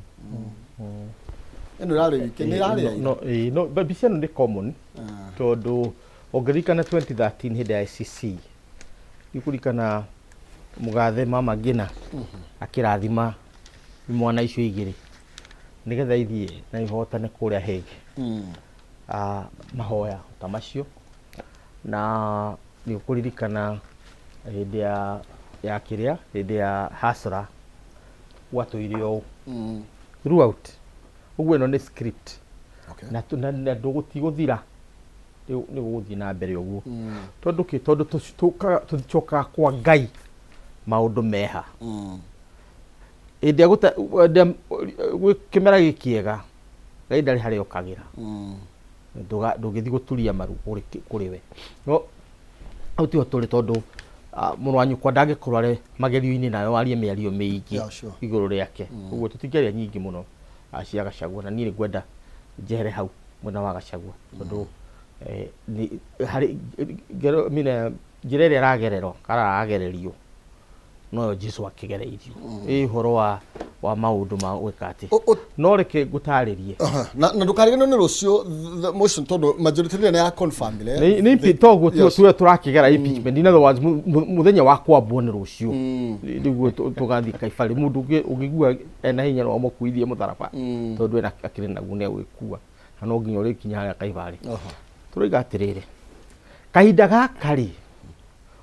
eno rari kenirari no but bisiano ni common tondu ongerikana 2013 hindi ya ICC ikurikana mugathe mama Ngina akirathima mwana icio igiri nigetha ithie na ihotane kuria hege mahoya ta macio na ni kuririkana hindi ya kiria hindi ya hasra watu ilio throughout uguo no ni script na ndugutiguthira ni guthi na mbere uguo tondu tucoka kwa Ngai maundu meha indi kimera gikiega Ngai ndari hari okagira ndũgĩthi gũturia maru kũrĩ we no autio tũrĩ tondũ mũrũ wa nyũkwa ndangĩkorwo arĩ magerio-inĩ nayo arie mĩario mĩingĩ igũrũ rĩake ũguo tũtingĩaria nyingĩ mũno cia Gachagua na niĩ ngwenda njere hau mwena wa Gachagua tondũ harĩ njĩra ĩrĩa aragererwo kana aragererio no Jesu akĩgereirio ũhoro wa maũndũ ma gwĩka atĩ no reke ngũtarĩrie na ndũkarigano nĩ rũcio motion tondũ majority nĩ ya confirm nĩ toguo tuwe tũrakĩgera impeachment in other words mũthenya wa kwambwo nĩ rũcio nĩguo tũgathiĩ Kaibari mũndũ ũngĩgua ena hinya no mũkuithie mũtharaba tondũ ena akĩrĩ naguo nĩ agwĩkua na no nginya ũrĩkinya harĩa Kaibari tũroiga atĩrĩrĩ kahinda gaka rĩ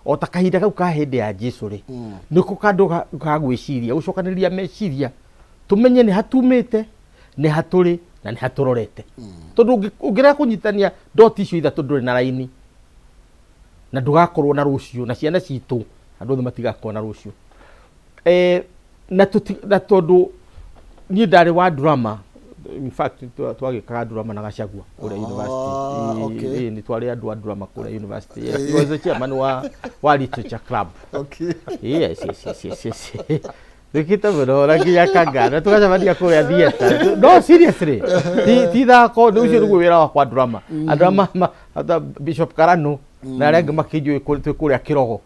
o ta kahinda kau ka hĩndĩ ya Jesu rĩ nĩko kandũ gagwĩciria gũcokanĩrĩria meciria tũmenye nĩ hatumĩte nĩ hatũrĩ na nĩ hatũrorete tondũ ũngĩrega kũnyitania dot icio ithatũ ndũrĩ na raini na ndũgakorwo na rũciũ na ciana citũ andũ othe matigakorwo na rũciũ na tondũ niĩ ndarĩ wa drama in fact twagĩkaga drama na Gachagua kũrĩa university nĩ twarĩ andũ a drama kũrĩa university he was the chairman wa literature club yes Nikita mũno na nginya kangana tũgacemania kũrĩa theater no seriously ti thako nĩ ũcio nĩguo wĩra wakwa drama andũ Bishop Karano na arĩa angĩ makĩnjũĩ kũrĩa Kĩrogo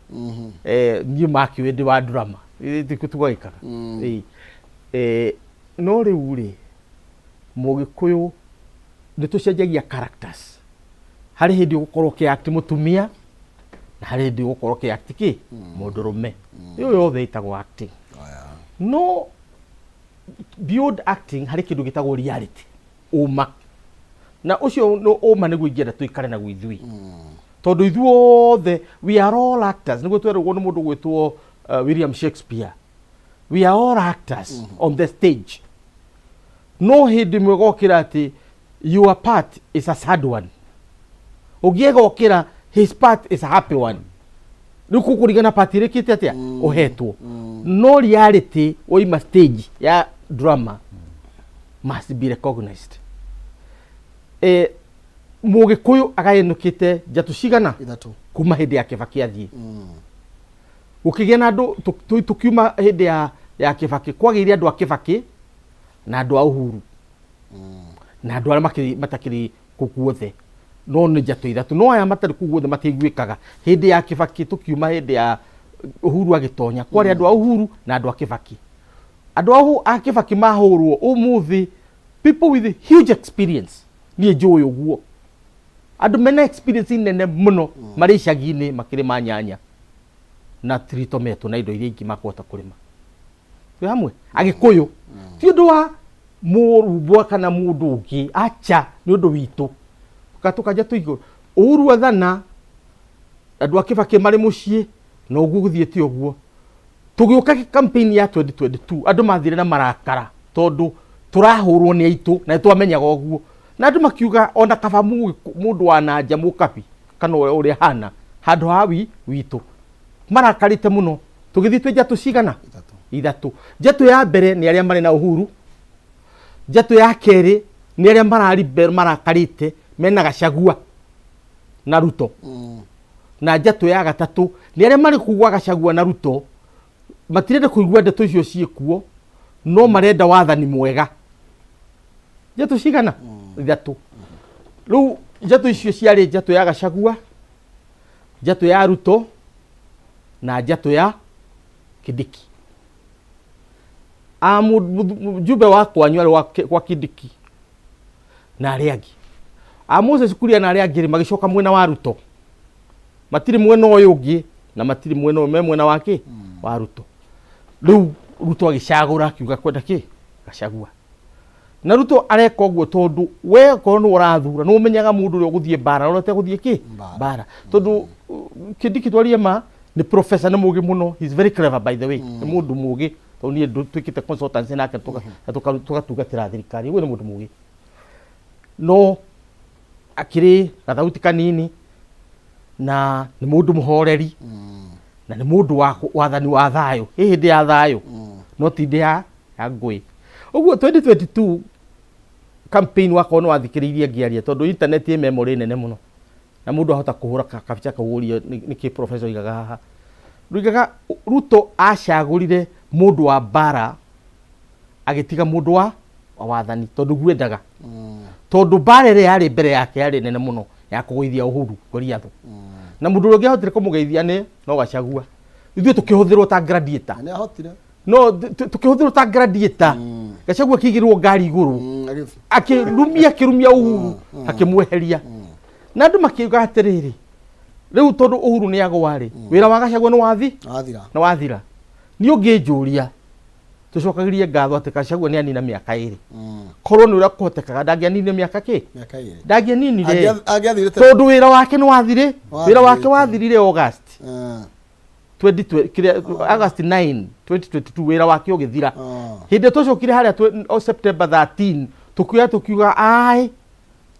niĩ makĩũĩ ndĩ wa drama tũgagĩkaga no rĩu rĩ Mũgĩkũyũ nĩ tũcenjagia characters harĩ hĩndĩ ũgũkorwo ũkĩact mũtumia na harĩ hĩndĩ ũgũkorwo ũkĩact mũndũrũme ĩyo yothe ĩtagwo acting no beyond acting harĩ kĩndũ gĩtagwo reality ũma na ũcio ũma nĩguo ingĩenda tũikare naguo ithuĩ tondũ ithuothe we are all actors nĩguo twerũgwo nĩ mũndũ gwĩtwo William Shakespeare we are all actors on the stage no hĩndĩ ĩmwe gokĩra atĩ your part is a sad one ũngĩegokĩra his part is a happy one rĩu kũkũringana part ĩrĩkĩte atĩa ũhetwo no reality oima stage ya drama must be recognized Mũgĩkũyũ agayanũkĩte njatũ cigana kuma hĩndĩ ya Kĩbakĩ athiĩ gũkĩgĩa na andũ tũkiuma hĩndĩ ya Kĩbakĩ kwagĩire andũ a Kĩbakĩ na andũ a Uhuru na andũ arĩa matakĩrĩ kukuothe no nĩ njatũ ithatũ no aya matarĩ kukuothe matiiguĩkaga hĩndĩ ya Kĩbakĩ tũkiuma hĩndĩ ya Uhuru agĩtonya kwarĩ andũ a Uhuru na andũ a Kĩbakĩ andũ a Kĩbakĩ mahũrwo ũmũthĩ people with huge experience niĩ njũĩ ũguo andũ mena experience nene mũno marĩ icagi-inĩ makĩrĩ ma nyanya na tritometo na indo iria ingĩ makũhota kũrĩma twĩ hamwe Agĩkũyũ ti ũndũ wa mũrubwa kana mũndũ ũngĩ acha nĩ ũndũ witũ tukanja tũigũ Uhuru athana andũ a Kĩbakĩ marĩ mũciĩ na ũguo gũthiĩte ũguo tũgĩũka campaign ya 2022 andũ mathire na marakara tondũ tũrahũrwo nĩ aitũ na twamenyaga ũguo na andũ makiuga ona kaba mũndũ wa nanja mũkabi kana ũrĩa hana handũ hawi witũ marakarĩte mũno tũgĩthiĩ twĩ njatũ cigana ithatũ njatũ ya mbere nĩ arĩa marĩ na Uhuru njatũ ya kerĩ nĩ arĩa marakarĩte mena Gachagua na Ruto na njatũ ya gatatũ nĩ arĩa marĩ kugwa Gachagua na Ruto matirenda kũigua ndeto icio ciĩkuo no marenda wathani mwega njatũ cigana ithatũ rĩu njatũ icio ciarĩ njatũ ya Gachagua njatũ ya Ruto na njatũ ya Kĩndiki mjumbe wakwa nyarĩ kwa Kĩndiki na arĩa angĩ Moses Kuria na arĩa angĩ magĩcoka mwena wa Ruto matirĩ mwena ũyũ ũngĩ na matirĩ mwena ũmwe mwena wake wa Ruto rĩu Ruto agĩcagũra akiuga kwenda Gachagua na Ruto areka ũguo tondũ we korwo nĩ ũrathura nĩ ũmenyaga mũndũ ũrĩa ũgũthiĩ mbara na ũrĩa ũtegũthiĩ mbara tondũ Kĩndiki twarie ma nĩ professor nĩ mũgĩ mũno he is very clever by the way nĩ mũndũ mũgĩ tondũ niĩ twĩkĩte consultancy nake tũgatungatĩra thirikari ũguo nĩ mũndũ mũgĩ no akĩrĩ gathauti kanini na nĩ mũndũ mũhoreri na nĩ mũndũ wa wathani wa thayũ hĩndĩ ya thayũ no ti hĩndĩ ya ngũĩ ũguo 2022 campaign wako no wathikiririe ngiaria tondu internet ĩ memory nene muno na mundu ahota kuhura kabica kawurio niki professor igaga haha rugaga Ruto acagurire mundu wa bara agitiga mundu wa wathani tondu gwendaga tondu bara ĩrĩa yarĩ mbere yake yarĩ nene muno ya kũgũithia Uhuru Goliath na mundu ũrĩa ũngĩahotire kũmũgeithia nĩ no Gachagua ithuĩ tũkĩhũthĩrwo ta gladiator nĩ ahotire no tũkĩhũthĩrwo ta gladiator Gachagua kĩigĩrwo ngari igũrũ akĩrumia Uhuru akĩmweheria na andũ makiuga atĩrĩrĩ rĩu tondu Uhuru nĩ agwarĩ wĩra wa Gachagua nĩ wathira nĩ ũngĩnjũria tucokagirie ngatho atĩ Gachagua nĩ anina mĩaka 2 korwo nĩ ũrĩa kũhotekaga ndangĩanine mĩaka 2 ndangĩaninire tondu wĩra wake nĩ wathire wĩra wake wathirire August 9 2022 wĩra wake ũgĩthira hĩndĩ tũcokire harĩa September 13 tukiuga ai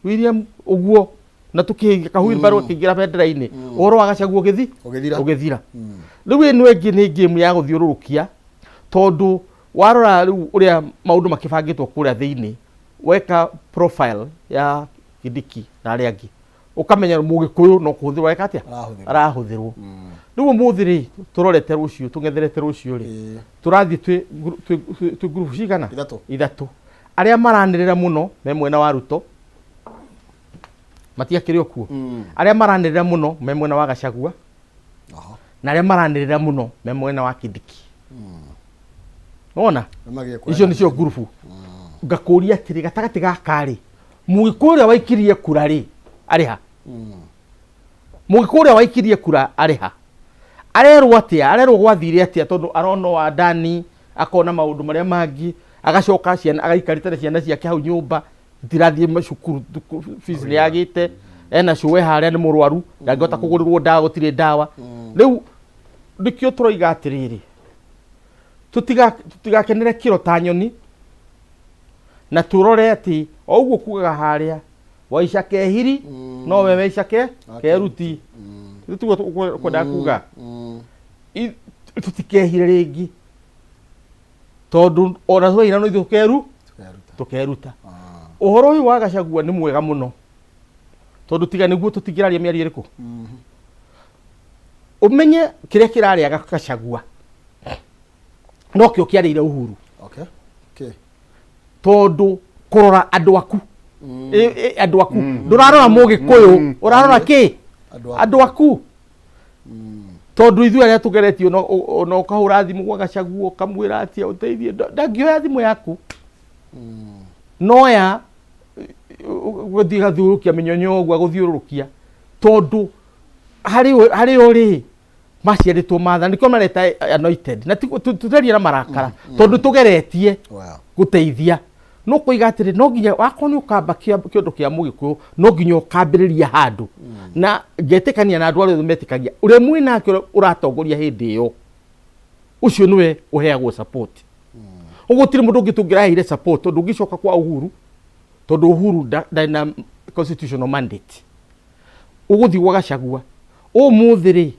William ũguo na tukikahuira baro kĩngira bendera-inĩ ũhoro wa Gachagua ũgĩthira rĩu ĩno ĩngĩ nĩ game ya gũthiũrũrũkia tondu warora rĩu ũrĩa maũndũ makĩbangĩtwo kũrĩa thĩinĩ weka profile ya Kindiki na arĩa angĩ ukamenya Mũgĩkũyũ no kũhũthĩrwo weka atĩa arahũthĩrwo rĩu ũmũthĩ rĩ tũrorete rũciũ tũngetherete rũciũ rĩ tũrathiĩ twĩ group cigana ithatũ arĩa maranĩrĩra mũno me mwena wa Ruto matiakĩrĩ okuo arĩa maranĩrĩra mũno me mwena wa Gachagua na arĩa maranĩrĩra mũno me mwena wa Kindiki ona icio nĩcio group ngakũria atĩrĩ gatagatĩ gaka rĩ Mũgĩkũyũ ũrĩa waikirie kura rĩ arĩ ha Mũgĩkũyũ ũrĩa waikirie kura arĩ ha arerwo atĩa arerwo gwathire atĩa tondu arono wa Dani akona maũndũ marĩa mangĩ agacoka ciana agaikarĩte na ciana ciake hau nyũmba itirathiĩ macukuru fees nĩ yagĩte ena cũwe harĩa nĩ mũrwaru ndangĩhota kũgũrĩrwo ndawa gũtirĩ ndawa rĩu nĩkĩo tũroiga atĩrĩrĩ tutigakenere kĩro ta nyoni na turore ati o ũguo kugaga harĩa Waisha Kehiri no we Waisha Keruti tutugo kwenda kuga tutikehire rĩngĩ tondu ona twĩra no ithukeru tukeruta ũhoro ũyũ wa Gachagua nĩ mwega mũno tondu tiga nĩguo tũtingĩraria mĩario ĩrĩkũ umenye kĩrĩa kĩrarĩa Gachagua no kĩo kĩarĩire Uhuru tondu kũrora andũ aku andũ aku ndũrarora Mũgĩkũyũ ũrarora kĩ andũ aku tondu ithuĩ arĩa tũgeretio no ũkahũra thimũ gwa Gachagua ũkamwĩra atĩa ũteithie ndangĩoya thimũ yaku noya gũthiĩ gathiũrũkia mĩnyonyo ũguo gũthiũrũrũkia tondu harĩ ũrĩ maciarĩtwo matha nĩkĩo mareta anointed na tũteria na marakara tondu tũgeretie gũteithia no kũiga atĩrĩ no nginya wakwa nĩ ũkamba kĩondo kĩa Mũgĩkũyũ no nginya ũkambĩrĩria handũ na ngetĩkania na andũ arĩa metĩkagia ũrĩa mwĩ nake ũratongoria hĩndĩ ĩyo ũcio nĩwe ũheagwo support ũgũtirĩ mũndũ ũngĩ tũngĩraheire support tondu ũngĩcoka kwa Uhuru tondu Uhuru ndarĩ na constitutional mandate ũgũthiĩ gwa Gachagua ũmũthĩ rĩ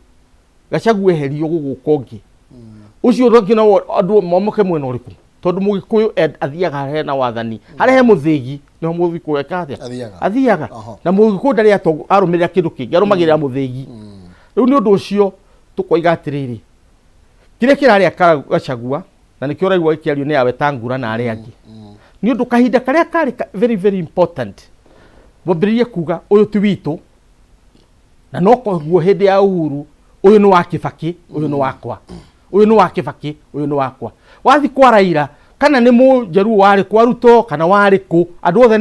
Gachagua eherio gũgũka ũngĩ ũcio ũngĩ no andũ momoke mwena ũrĩkũ tondu Mũgĩkũyũ athiaga hena wathani harĩa he mũthĩgi nĩho Mũgĩkũyũ ekaga athiaga na Mũgĩkũyũ ndarĩ arũmĩrĩra kĩndũ kĩngĩ arũmagĩrĩra mũthĩgi rĩu nĩ ũndũ ũcio tũkoiga atĩrĩrĩ kĩrĩa kĩrarĩa Gachagua na nĩkĩo ũraigua gĩkĩario nĩ yawe Tangura na arĩa angĩ nĩ ũndũ kahinda karĩa karĩ very very important wambĩrĩrie kuga ũyũ ti witũ na no koguo hĩndĩ ya Uhuru ũyũ nĩ wa Kĩbakĩ ũyũ nĩ wakwa ũyũ nĩ wa Kĩbakĩ ũyũ nĩ wakwa wathi kwa Raila kana nĩ mũnjaruo warĩ kwa Ruto kana warĩ kũ andũ othe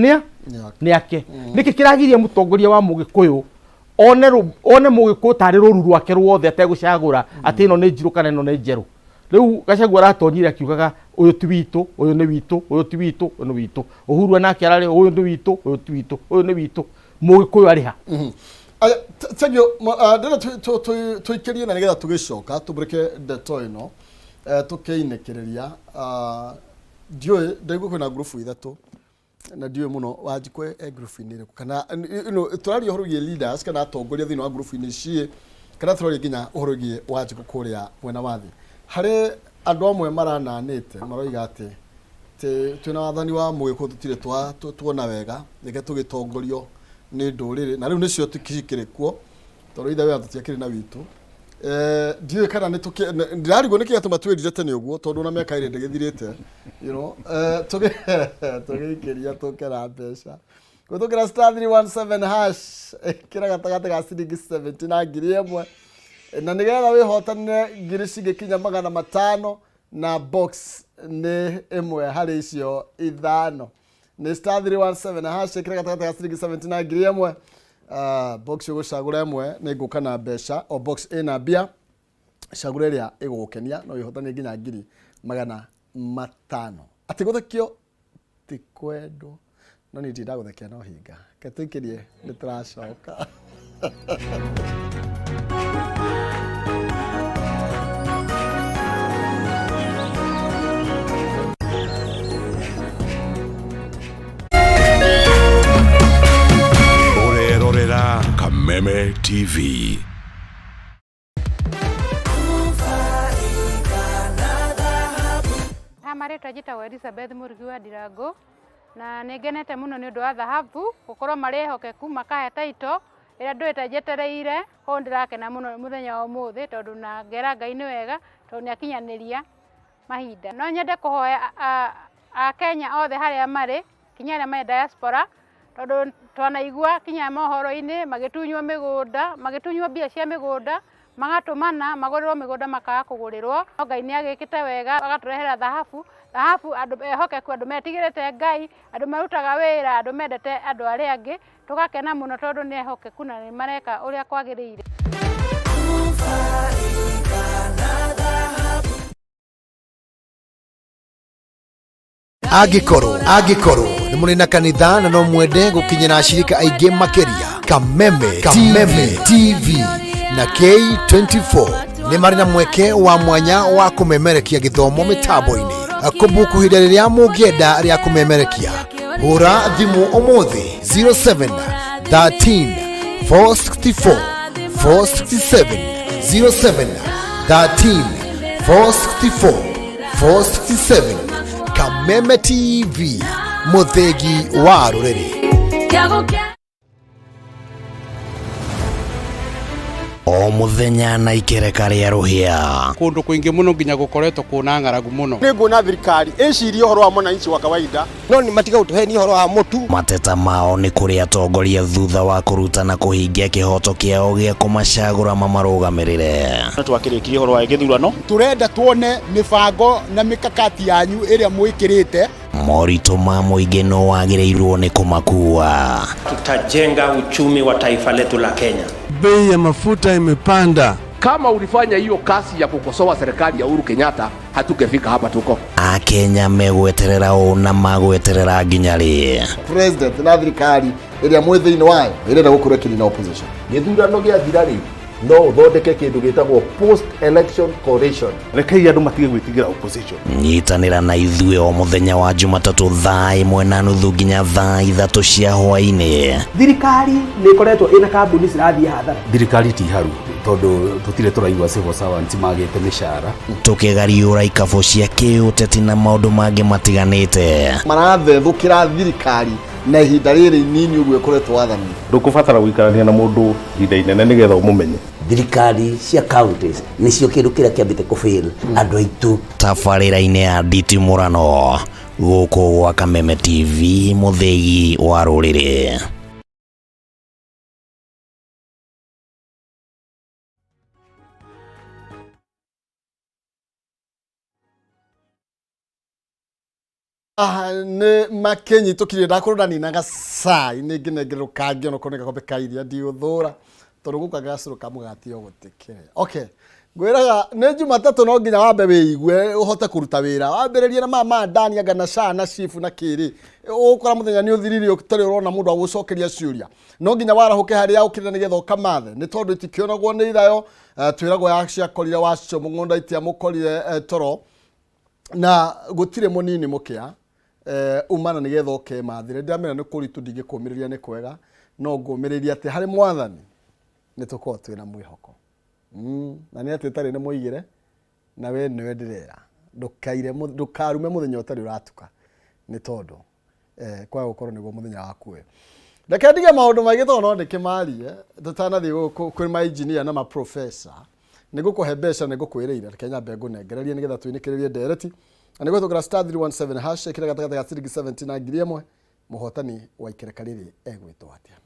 nĩ ake nĩkĩ kĩragiria mũtongoria wa Mũgĩkũyũ one Mũgĩkũyũ tarĩ rũru rwake ruothe ategũcagũra atĩ ĩno nĩ njirũ kana ĩno nĩ njerũ rĩu Gachagua aratonyire akiugaga ũyũ ti witũ ũyũ nĩ witũ ũyũ ti witũ ũyũ nĩ witũ Uhuru nake ararĩ ũyũ nĩ witũ ũyũ ti witũ ũyũ nĩ witũ Mũgĩkũyũ arĩ ha Tagio ndĩra tũikĩrie na nĩgetha tũgĩcoka tũmũrĩke ndeto ĩno tũkĩinĩkĩrĩria ndiũĩ ndaigua kwĩna ngurubu ithatũ na ndiũĩ mũno Wanjikũ ngurubu-inĩ ĩrĩkũ kana tũraria ũhoro wĩgiĩ leaders kana atongoria thĩinĩ wa ngurubu-inĩ ici kana tũraria nginya ũhoro wĩgiĩ Wanjikũ kũrĩa mwena wa thĩ harĩ andũ amwe marananĩte maroiga atĩ twina wathani wa Mũgĩkũyũ tutire tuona wega reke tugitongorio ni ndũrĩrĩ na rĩu nĩcio tukikire kuo tondũ ithe wea tutiakĩrĩ na witũ ndiũĩ kana ndirarigwo nĩkĩ atũma twĩrire tene ũguo tondũ na mĩaka ĩrĩ ndĩgĩthirĩte tũgĩikĩria tũkera mbeca gũtũkĩra star 317 hash kĩra gatagatĩ ga ciringi 70 na ngiri ĩmwe na nĩgetha wĩhotanĩre ngiri cingĩkinya 500 na box nĩ ĩmwe harĩ icio ithano nĩ star 317 hash kĩra gatagatĩ ga ciringi 70 na ngiri ĩmwe box ũgũcagũra ĩmwe nĩ ngũka na mbeca o box ĩna mbia cagũra ĩrĩa ĩgũgũkenia no wĩhotanie nginya ngiri 500 atĩ gũthekio ti kwendwo no nĩ ndagũthekia no hinga ketũikĩrie nĩ tũracoka Kameme TV. Marĩtwa njĩtagwo Elizabeth Mũrugi wa Ndirango na nĩngenete mũno nĩ ũndũ wa thahabu gũkorwo marĩhokeku makahe taito ĩrĩa ndũĩte njetereire ho ndĩrakena mũno mũthenya wa ũmũthĩ tondũ na ngera Ngai nĩ wega tondũ nĩ akinyanĩria mahinda no nyende kũhoya a Kenya othe harĩa marĩ kinya arĩa marĩ diaspora tondũ twanaigua kinya mohoro-inĩ magĩtunywo mĩgũnda magĩtunywo mbia cia mĩgũnda magatũmana magũrĩrwo mĩgũnda makaga kũgũrĩrwo no Ngai nĩ agĩkĩte wega agatũrehera thahabu andũ ehokeku andũ metigĩrĩte Ngai andũ marutaga wĩra andũ mendete andũ arĩa angĩ tũgakena mũno tondũ nĩ ehokeku na nĩ mareka ũrĩa kwagĩrĩire Agĩkorwo nĩ mũrĩ na kanitha na no mwende gũkinyĩra acirika aingĩ makĩria Kameme TV na K24 nĩ marĩ na mweke wa mwanya wa kũmemerekia gĩthomo mĩtambo-inĩ kũbuku hĩndĩ rĩrĩa mũngĩenda rĩa kũmemerekia hũra thimũ ũmũthĩ 07 13 464 467 07 13 464 467 Kameme TV mũthegi wa rũrĩrĩ o muthenya na ikereka rĩa rũhĩa kundu kuingi muno nginya gukoretwo kuna ng'aragu muno nĩ nguona thirikari ĩcirie ũhoro wa mwananchi wa kawaida no nĩ matiga gũtũhenia ũhoro wa mũtu mateta mao nĩ kũrĩ atongoria thutha wa kũrutana kũhingia kĩhoto kĩao gĩa kũmacagũra mamarũgamĩrĩre twakĩrĩkirie ũhoro wa gĩthurano turenda tuone mĩbango na mĩkakati yanyu ĩrĩa mwĩkĩrĩte moritũ ma mũingĩ no wagĩrĩirwo nĩ kũmakua tutajenga uchumi wa taifa letu la Kenya. Bei ya mafuta imepanda. Kama ulifanya hiyo kasi ya kukosoa serikali ya Uhuru Kenyatta, hatungefika hapa tuko. Akenya megweterera ũũ na magweterera nginya rĩ. President na thirikari ĩrĩa mwĩ thĩinĩ wayo ĩrenda gũkorwo kĩrĩ na opposition. Gĩthurano gĩathira rĩ no ũthondeke kĩndũ gĩtagwo post election coalition. Rekei andũ matige gwĩtigĩra opposition. Nyitanĩra na ithuĩ o mũthenya wa Jumatatũ thaa 1:30 nginya thaa 3 cia hwaĩ-inĩ. Thirikari nĩ ĩkoretwo ĩna kambuni cirathiĩ hathara. Thirikari ti haru tondũ tũtirĩ tũraigua civil servants magĩte mĩcara. Tũkĩgariũra ikabũ cia kĩũteti na maũndũ mangĩ matiganĩte. Marathethũkĩra thirikari na ihinda rĩrĩ inini ũguo ĩkoretwo wathani. Ndũkũbatara gũikarania na mũndũ ihinda inene nĩgetha ũmũmenye. Thirikari cia counties nĩcio kĩndũ kĩrĩa kĩambĩte kũfail andũ aitũ. Tabarĩra-inĩ ya nditimũrano gũkũ gwa Kameme TV mũthegi wa rũrĩrĩ. nĩ makenyi tũkire ndakũrũdani na gacai nĩ ngenengerwo kangi ono koneka kombe kairia ndiũthũra tondũ gũka gacũrũ kamũgati o gũtĩkĩre okay ngwĩraga nĩ Jumatatũ no nginya wambe wĩigue ũhote kũruta wĩra wambĩrĩrie na mama Dani anga na Sha na Chief na Kĩrĩ ũkora mũthenya nĩ ũthiririo ũtarĩ ũrona mũndũ wa gũcokeria ciũria no nginya warahũke harĩa ũkĩrĩra nĩgetha ũkamathe nĩ tondũ itikĩonagwo nĩ ithayo twĩragwo ya ciakorire wacio mũng'onda itiamũkorire toro na gũtirĩ mũnini mũkĩa umana nĩgetha ũkemathire ndamera nĩ kũritũ ndingĩkũmĩrĩria nĩ kwega no ngũmĩrĩria atĩ harĩ mwathani nĩ tũkorwo twĩna mwĩhoko na nĩ atĩ ũtarĩ nĩ mũigĩre na we nĩwe ndĩrera ndũkarume mũthenya ũtarĩ ũratuka nĩ tondũ kwa gũkorwo nĩguo mũthenya waku we. Reke ndige maũndũ maingĩ tondũ no ndĩkĩmarie tũtanathiĩ kwĩ ma engineer na ma professor nĩgũkũhe mbeca nĩgũkwĩrĩire reke nyambe ngũnengererie nĩgetha twĩnĩkĩrĩrie ndereti na nĩguo tũgũra star 317 hash ĩkĩra gatagatĩ ga ciringi 70 na ngiri ĩmwe mũhotani wa ikereka rĩrĩ egwĩtwo atĩa.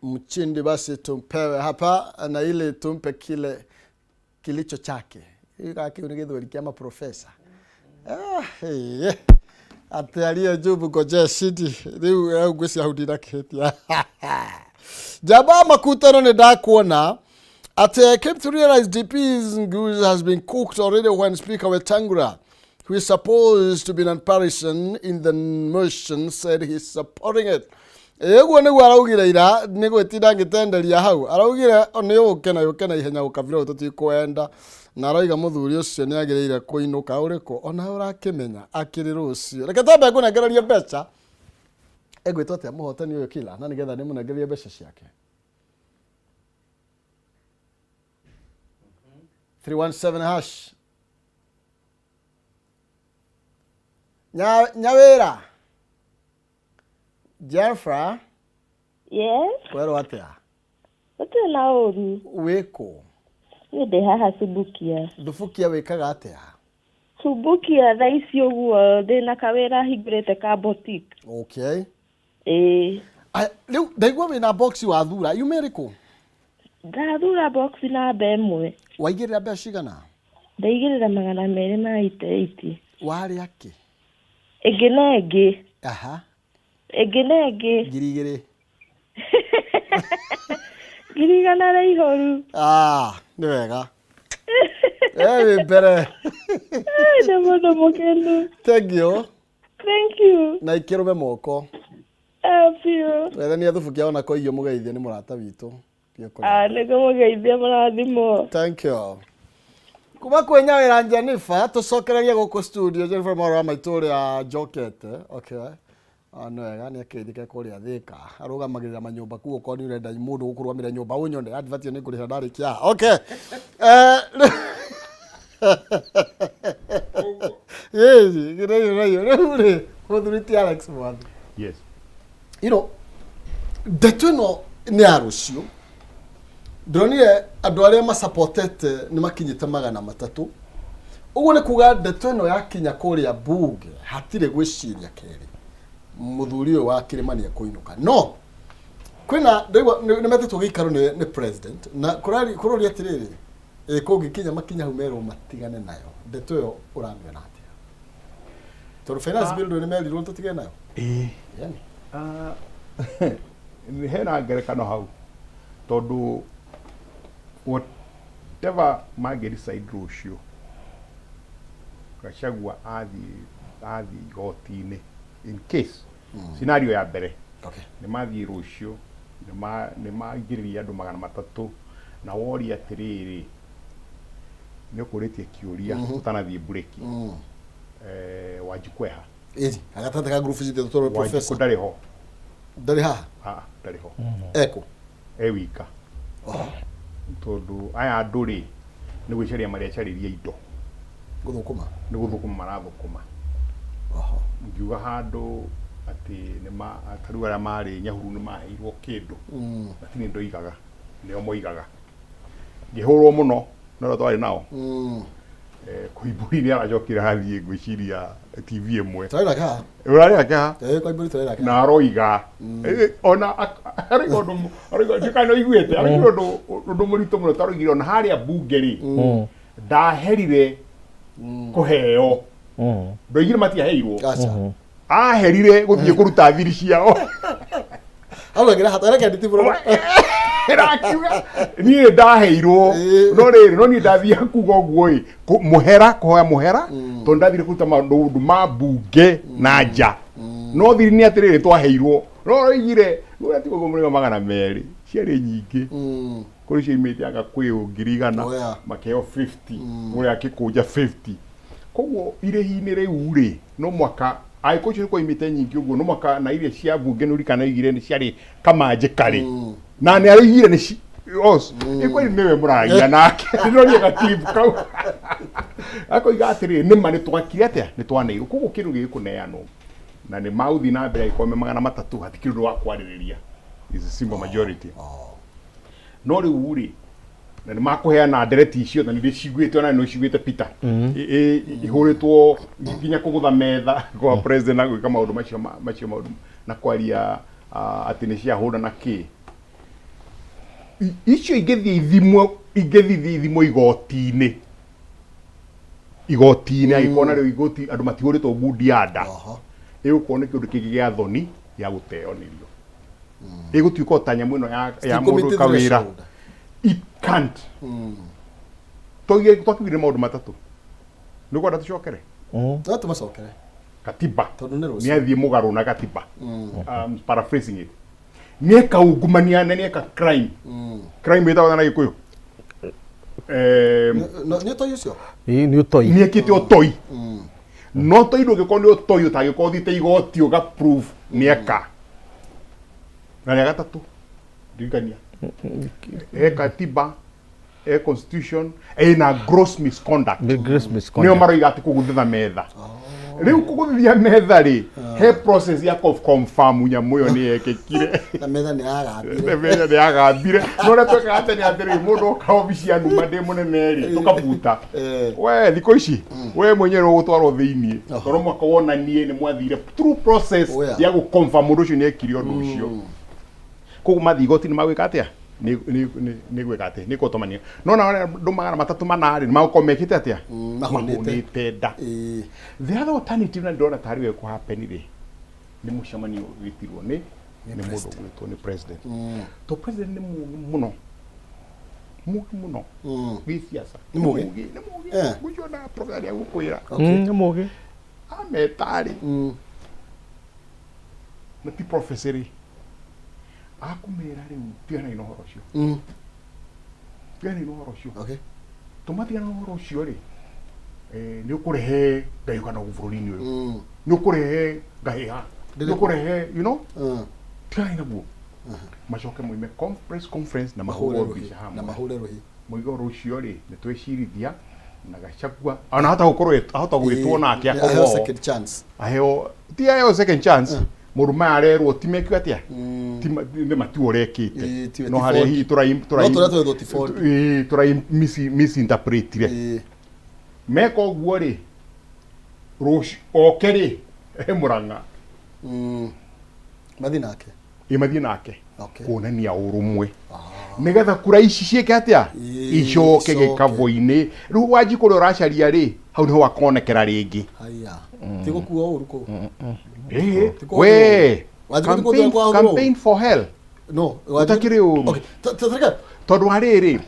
Mchindi basi tumpewe hapa na ile tumpe kile kilicho chake. Ika kiuni githweri kia maprofesa. Atalia Jobu goje city. Riu gwisi ahudira ketia. Jaba makutano ne dakuona. I came to realize DP's goose has been cooked already when Speaker Wetangula, who is supposed to be an partisan in the motion, said he's supporting it. Ego ne gwaraugire ira ne gwetira ngitenderia hau araugire one yukena ihenya gukabira ututi kwenda na araiga muthuri ucio ne agireire kuinuka uriko ona urakimenya akiri rucio reke tambe ngunegererie mbeca egwitwo te muhotani uyu kila na nigetha ni munegererie mbeca ciake 317 hash nyawera Jeffra. Yes. Where watia? Watia na oru. Weko. Nde haha subukia. Dufukia wekaga atia? Subukia thaisi uguo ndina kawira hingurite ka boutique. Okay. Riu ndaigua wina box wa thura yumeriko. Ndathura box na bemwe. Waigirira mbeca cigana? Ndaigirira 280. Wari aki? Egenege. Aha. Egenege. Girigire. Girigana na ihoru. Ni wega. Bere. Ndemono mokendo. Thank you. Thank you. Na ikirume moko. Pio. Wetha ni athubukia ona ko iyo mugeithie ni murata witu. Nego mugeithie murathimo. Thank you. Kuma kwenya wira Jennifer tucokererie guku studio Jennifer Maro maituri ya Joket. Okay. Wega ni akithike kuria thika arugamagirira manyumba kuo ko ni urenda mundu gukurumira nyumba unyone advert ni ngurira ndarikia. Okay. Yes, right. Hoduriti Alex Mwangi. Yes. You know, detuno ni arucio. Dronire andu aria ma supportete ni makinyite 300. Uguo ni kuga detuno ya kinya kuria bunge hatire gwiciria keri. Muthuri wa Kirimania kuinuka no kwina ni metetwo gikaro ni president na kurori atiriri kungi kinya makinya humero matigane nayo ndeto yo uramira atia to finance bill ni meli ronto tigana nayo yani ni hena ngerekano hau tondu whatever mageri side rucio Gachagua athi gotine in case scenario ya mbere ni mathii rucio ni magiriria andu 300 na wori atiriri ni kuritie kiuria utanathii breki Wajikweha agatata ka group zite dr professor ndari ha ndariho eko wika tondu aya anduri ni gwicaria maria cariria indo guthukuma marathukuma ngiuga handu ati ni ataru aria mari nyahuru ni maheirwo kindu atini ndo igaga nio moigaga ngihurwo muno no twari nao kuiburi ni arajokira hathie gwiciria TV imwe twari ka urari aka kuiburi twari ka na roiga ona ari gondo ndikano iguete ari gondo murito muno tarugire ona haria bungeri ndaherire kuheo ndoigire matiaheirwo aherire guthie kuruta thiri ciao alugira hatara kandi bro rakiuga ni ndaheirwo no ni ndathia kuga guo muhera kuhoya muhera to ndathire kuruta maundu ma bunge na nja no thiri ni atirire twaheirwo no roigire no ati kugo muri 200 ciari nyingi kuri cio imite anga kwiyungirigana makeo 50 uri akikuja 50 koguo irehi-inĩ rĩu rĩ no mwaka aikocio ko imite nyingi uguo no mwaka na iria cia bunge nuri kana igire ni ciari kamanje kari na ni arigire os ikwani newe muragia nake ndori ga clip kau akoiga atiri ni mani twakire atia ni twaneiru kugu kindu gikuneano na ni mauthi na mbere ikome 300 hatikindu wa kwaririria is a simple majority no ri uri na ni makuheana ndereti icio na ni ciguite ona no ciguite Peter ihuritwo nginya kugutha metha kwa president na gwika maundu macio maundu na kwaria ati ni cia hura na ki icio igethie ithimo igoti-ini agikona rio igoti andu matihuritwo ngudi anda igukona kindu kingi gia thoni ya guteo nirio igutuika tanya ino ya mundu kawira it can't twakigire maundu matatu nikwenda tucokere tumacokere katiba ni athie mugaru na katiba paraphrasing it nieka ungumania na nieka crime crime itawa na gikuyu ni to yucio ni utoi niekite utoi no to indo gikondi utoi utagikothite igoti uga proof nieka na ya gatatu digania katiba constitution na gross misconduct ni maro igati kuguthitha metha riu kuguthithia metha ri he process ya confirm nyamuyo ni ekekire na metha ni agambire no na tweka atani atiri mundu ka office ya numa ndi munene ri tukabuta we thiko ici we mwenyewe ugutwarwo thiini toro mwaka wona nie ni mwathire through process ya gu confirm mundu ucio ni ekire undu ucio kugu mathigoti ni magwika atia ni gwika atia ni kotomania no na ndu magana matatu manari ni makomekite atia mahunite da the other alternative na ndona tari we ku happen ri ni mushamanio witirwo ni mundu gwitwo ni president to president ni muno wi siasa ni mugi gujona program ya gukwira ni mugi ametari na ti professori akumera riu tiana ino horo cio tiana ino horo cio okay tumatiana horo cio ri ni ukurehe ngai kana bũrũri-inĩ uyu ni ukurehe ngai ni ukurehe you know tiana ina buo macoke muime conference na mahũrwo mbica hamwe na mahũre ruhi muigo rucio ri ni twicirithia na Gachagua ona hata gukorwo ahota gwitwo nake akorwo second chance aheo ti aheo second chance muruma arerwo timekio atia ni matu orekite no hare hi turai misinterpretire meko guo ri rush okeri Murang'a mathi nake imathi nake kuonania urumwe nigetha kura ici cieke atia icoke gikavo-ini riu wanji kuria uracaria ri hau niho wakonekera ringi haya tigo kuo uruko we campaign for hell no utakiri okay tondu hariri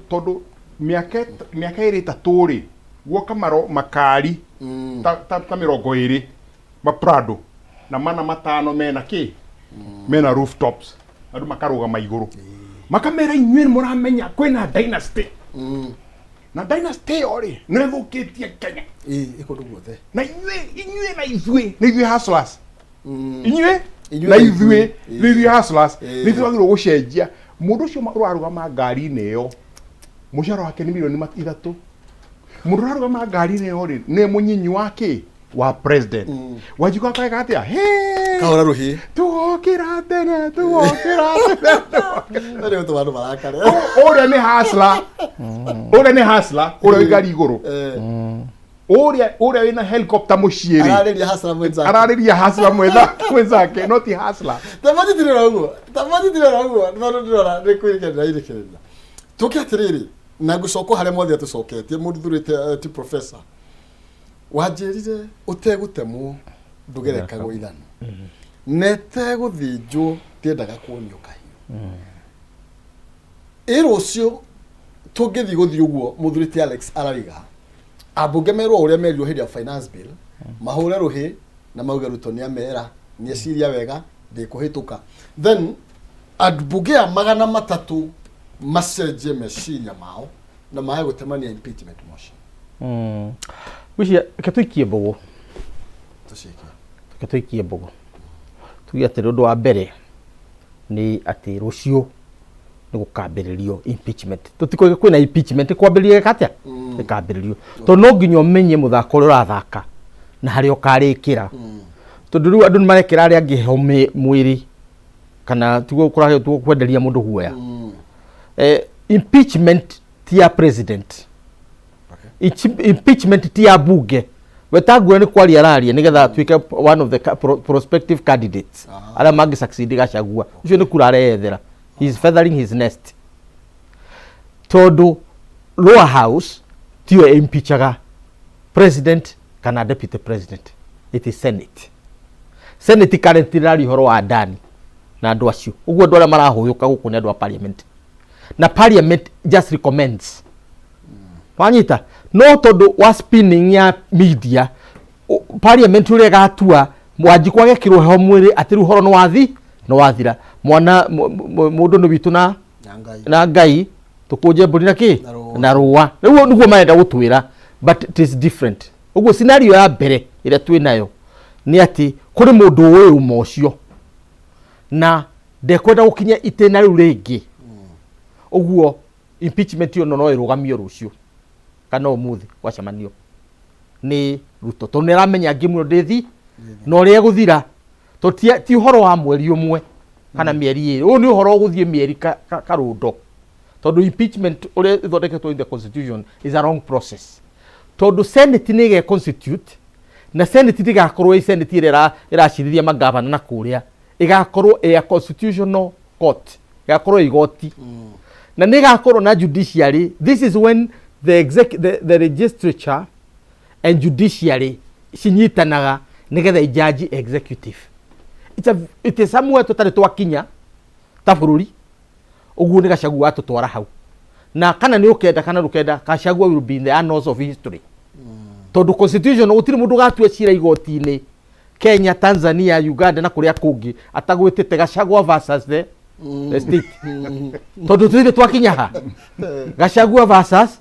tondu miaka iri tatu ri guoka makari ta 20 ma Prado na mana matano mena ki mena rooftops andu makarugama iguru makamera inywe muramenya kwina dynasty na dynasty ori no thukitie Kenya ikundu guothe na inywe na ithwe ni ithwe hustlers inywe na ithwe ni ithwe hustlers ni twagirwo gucenjia mundu ucio ararugama ngari-ini iyo mushara wake ni milioni 3 mundu ararugama ngari-ini iyo ri ni munyinyi wake wa president wajiko akaika atia kahora ruhi tuokira tene ndio tu bandu barakare ore ni hasla ore igari iguru ore wina helicopter muciiri arariria hasla mwenzake not hasla tamati dirira uguo no ndirora rikwirikira tukiatiriri na gucoko hare mothe tucoketie mundu thurite ti professor wanjirire utegutemu ndugerekagwo ithano nete guthinjwo tiendaga kuonio kahiu irucio tungithi guthi uguo muthuriti Alex arariga abunge merwo uria merio hindi ya finance bill mahure ruhi na mauge rutonia mera ni ciria wega ndikuhituka then abunge ya 300 macenjie meciria mao na mahe gutemania impeachment motion wici katuikie mbogo tuikie mbogo tuge atĩ ũndũ wa mbere nĩ atĩ rũciũ ni gukambiririo impeachment tutiko kwina impeachment kwambiririe katia ikambiririo to no nginyo menye muthako uri urathaka na hari ukarikira tondu riu andu marekira ari angi home mwiri kana tugo kurahe tugo kwenderia mundu huoya impeachment ti ya president impeachment ti ya bunge wetagwe ni kwari araria nigetha tuike one of the prospective candidates ala magi succeed Gachagua ucio ni kurare ethera he is feathering his nest tondu lower house tiyo impeachaga president kana deputy president, it is senate. Senate currently rari horo wa ndani na andu acio uguo andu aria marahuyuka guku ni andu a parliament na parliament just recommends wanyita no tondu wa spinning ya media parliament uri gatua mwanji kwage kirwo he mwiri atiru horo no wathira mwana mundu no bitu na ngai tukuje mburi na ki na ruwa riu niguo marenda gutwira but it is different uguo scenario ya mbere ira twi nayo ni ati kuri mundu uyu umocio na ndekwenda gukinya itena riu ringi uguo impeachment yo no irugamio rucio kana umuthi gwacemanio ni Ruto to niramenya ngimu ndithi no ri guthira to ti uhoro wa mweri umwe kana mieri iri u ni uhoro guthie mieri karundo tondu impeachment uri ithondeketwo in the constitution is a wrong process tondu senate ni ge constitute na senate ndigakorwo i senate iracirithia magavana na kuria igakorwo a constitutional court igakorwo igoti na nigakorwo na judiciary. This is when the legislature and judiciary cinyitanaga nigetha judge executive. It is somewhere totally twakinya ta bururi uguo ni Gachagua atutwara hau na kana ni ukenda kana rukenda Gachagua will be in the annals of history tondu constitution utiri mundu gatue cira igoti-ini Kenya, Tanzania, Uganda na kuria kungi atagwitite Gachagua versus the state tondu tuthire twakinya ha Gachagua versus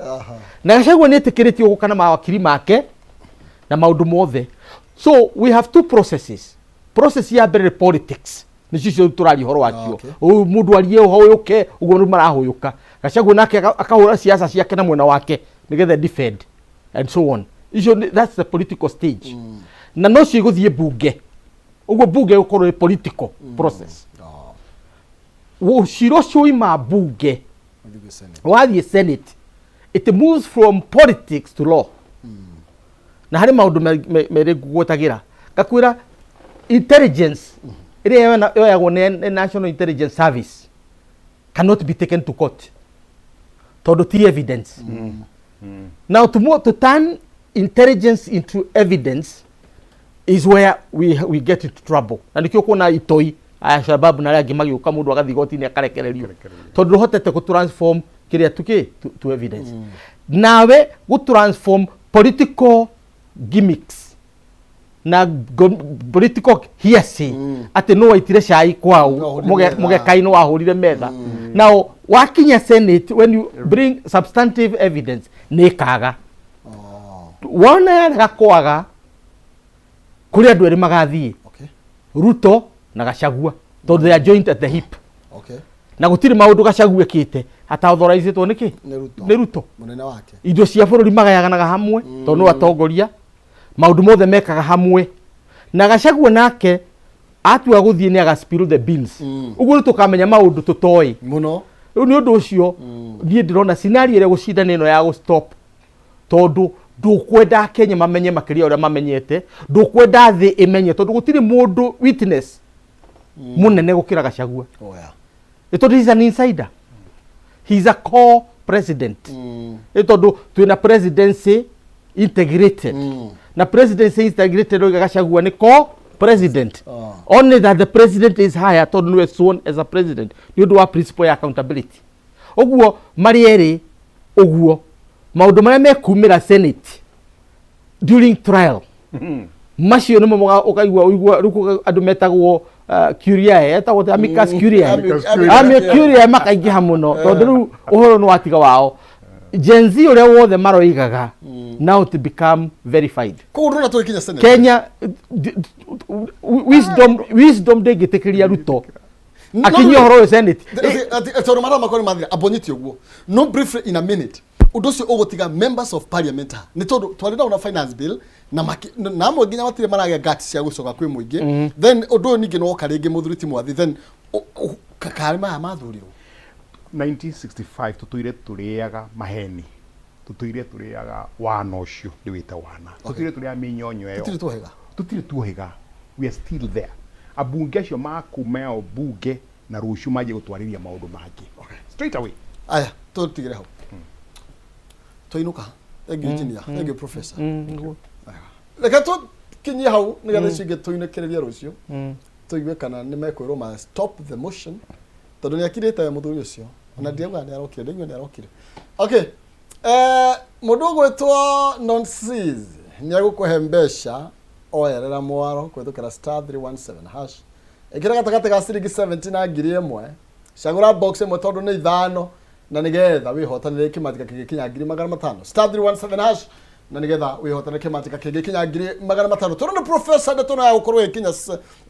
na Gachagua ni tikiritie gukana mawakiri make na maundu mothe. So we have two processes. Process ya mbere politics ni cio turari horo wakio mundu arie hoyuke uguo marahuyuka Gachagua nake akahura siasa ciake na mwena wake nigetha defend and so on. That's the political stage. Na no cio guthie bunge uguo bunge ukorwo political process wo shiro shoima bunge wathie senate it moves from politics to law na hari maundu mere gugutagira gakwira intelligence ire yoyagwo ne National Intelligence Service cannot be taken to court tondu ti evidence. Now to turn intelligence into evidence is where we get into trouble. Na nikio kuna itoi aya shababu na ragi magiuka mundu agathi goti ni akarekererio tondu hotete ku transform kiria to evidence. Nawe go transform political gimmicks na political hearsay ati no waitire cai kwao muge kaino wahurire metha. Now wakinya senate when you bring substantive evidence ni kaga wana ya gakwaga kuri andu eri magathie Ruto na Gachagua tondu they are joint at the hip na gutiri maundu Gachagua kite hata authorizitwo niki ni Ruto munene wake indo cia bururi magayaganaga hamwe tondu atongoria maundu mothe mekaga hamwe na Gachagua nake atua guthie ni agaspill the bills uguo tukamenya maundu tutoi muno ni undu ucio nie ndirona scenario ire gucinda nino ya go stop tondu ndukwenda Kenya mamenye makiria uria mamenyete ndukwenda thi imenye tondu gutiri mundu witness munene gukira Gachagua tondu he is an insider, he is a core president tondu twina presidency integrated na presidency integrated oiga Gachagua ni core president only that the president is higher tondu niwe sworn as a president ni undu wa principle ya accountability. Oguo marieri oguo maundu maria mekumira senate during trial macio nimo ukaigua ruko andu metagwo curiae etagwo amicus curiae makaingiha muno tondu riu uhoro ni watiga wao Gen Z uria wothe maroigaga now to become verified kuruna twikinya senate Kenya wisdom ndingitikiria Ruto akinyo horo senate ati mara makoni mathira abonyiti oguo no briefly in a minute undo cio ugotiga members of parliament ni tondu twarida una finance bill na amwe nginya matire marage guts cia gucoka kwi muingi then undo ningi no karingi muthuriti mwathi then kakari mathurirwo 1965 tutuire turiaga maheni tutuire turiaga wana ucio ni wita wana tutuire turiaga minyonyo eyo tutire tuhiga we are still there abunge acio makumeo bunge na ruciu maje gutwariria maundu mangi straight away aya tutigire hau toinuka egi engineer egi professor reka tu kinyi hau nigathe cinge tuinekereria rucio tuigwe kana ni mekwirwo ma stop the motion tondu ni akirite muthuri ucio ona ndiauga ni arokire ndigwe ni arokire okay mundu gwetwo nonsense ni agukuhe mbeca oyerera mwaro kwithukira *317# ikira gatakate ga ciringi 70 na ngiri imwe cagura box imwe tondu ni ithano na nigetha wihotanire kimatika kigikinya ngiri 500 *317# na nigetha wihotanire kimatika kigikinya ngiri 500 tondu professor ndeto ya gukorwo ikinya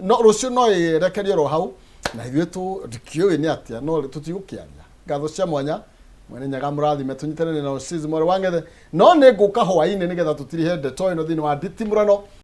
no rucio no irekerio ro hau na ithuĩ tũkiũĩ nĩ atĩa no tũtigũkĩaria ngatho cia mwanya mwene nyaga mũrathime tũnyitanĩre na Nonsense Mwale Wangethe no nĩ ngũka hwainĩ nĩgetha tũtirihe ndeto ĩno thĩinĩ wa nditimũrano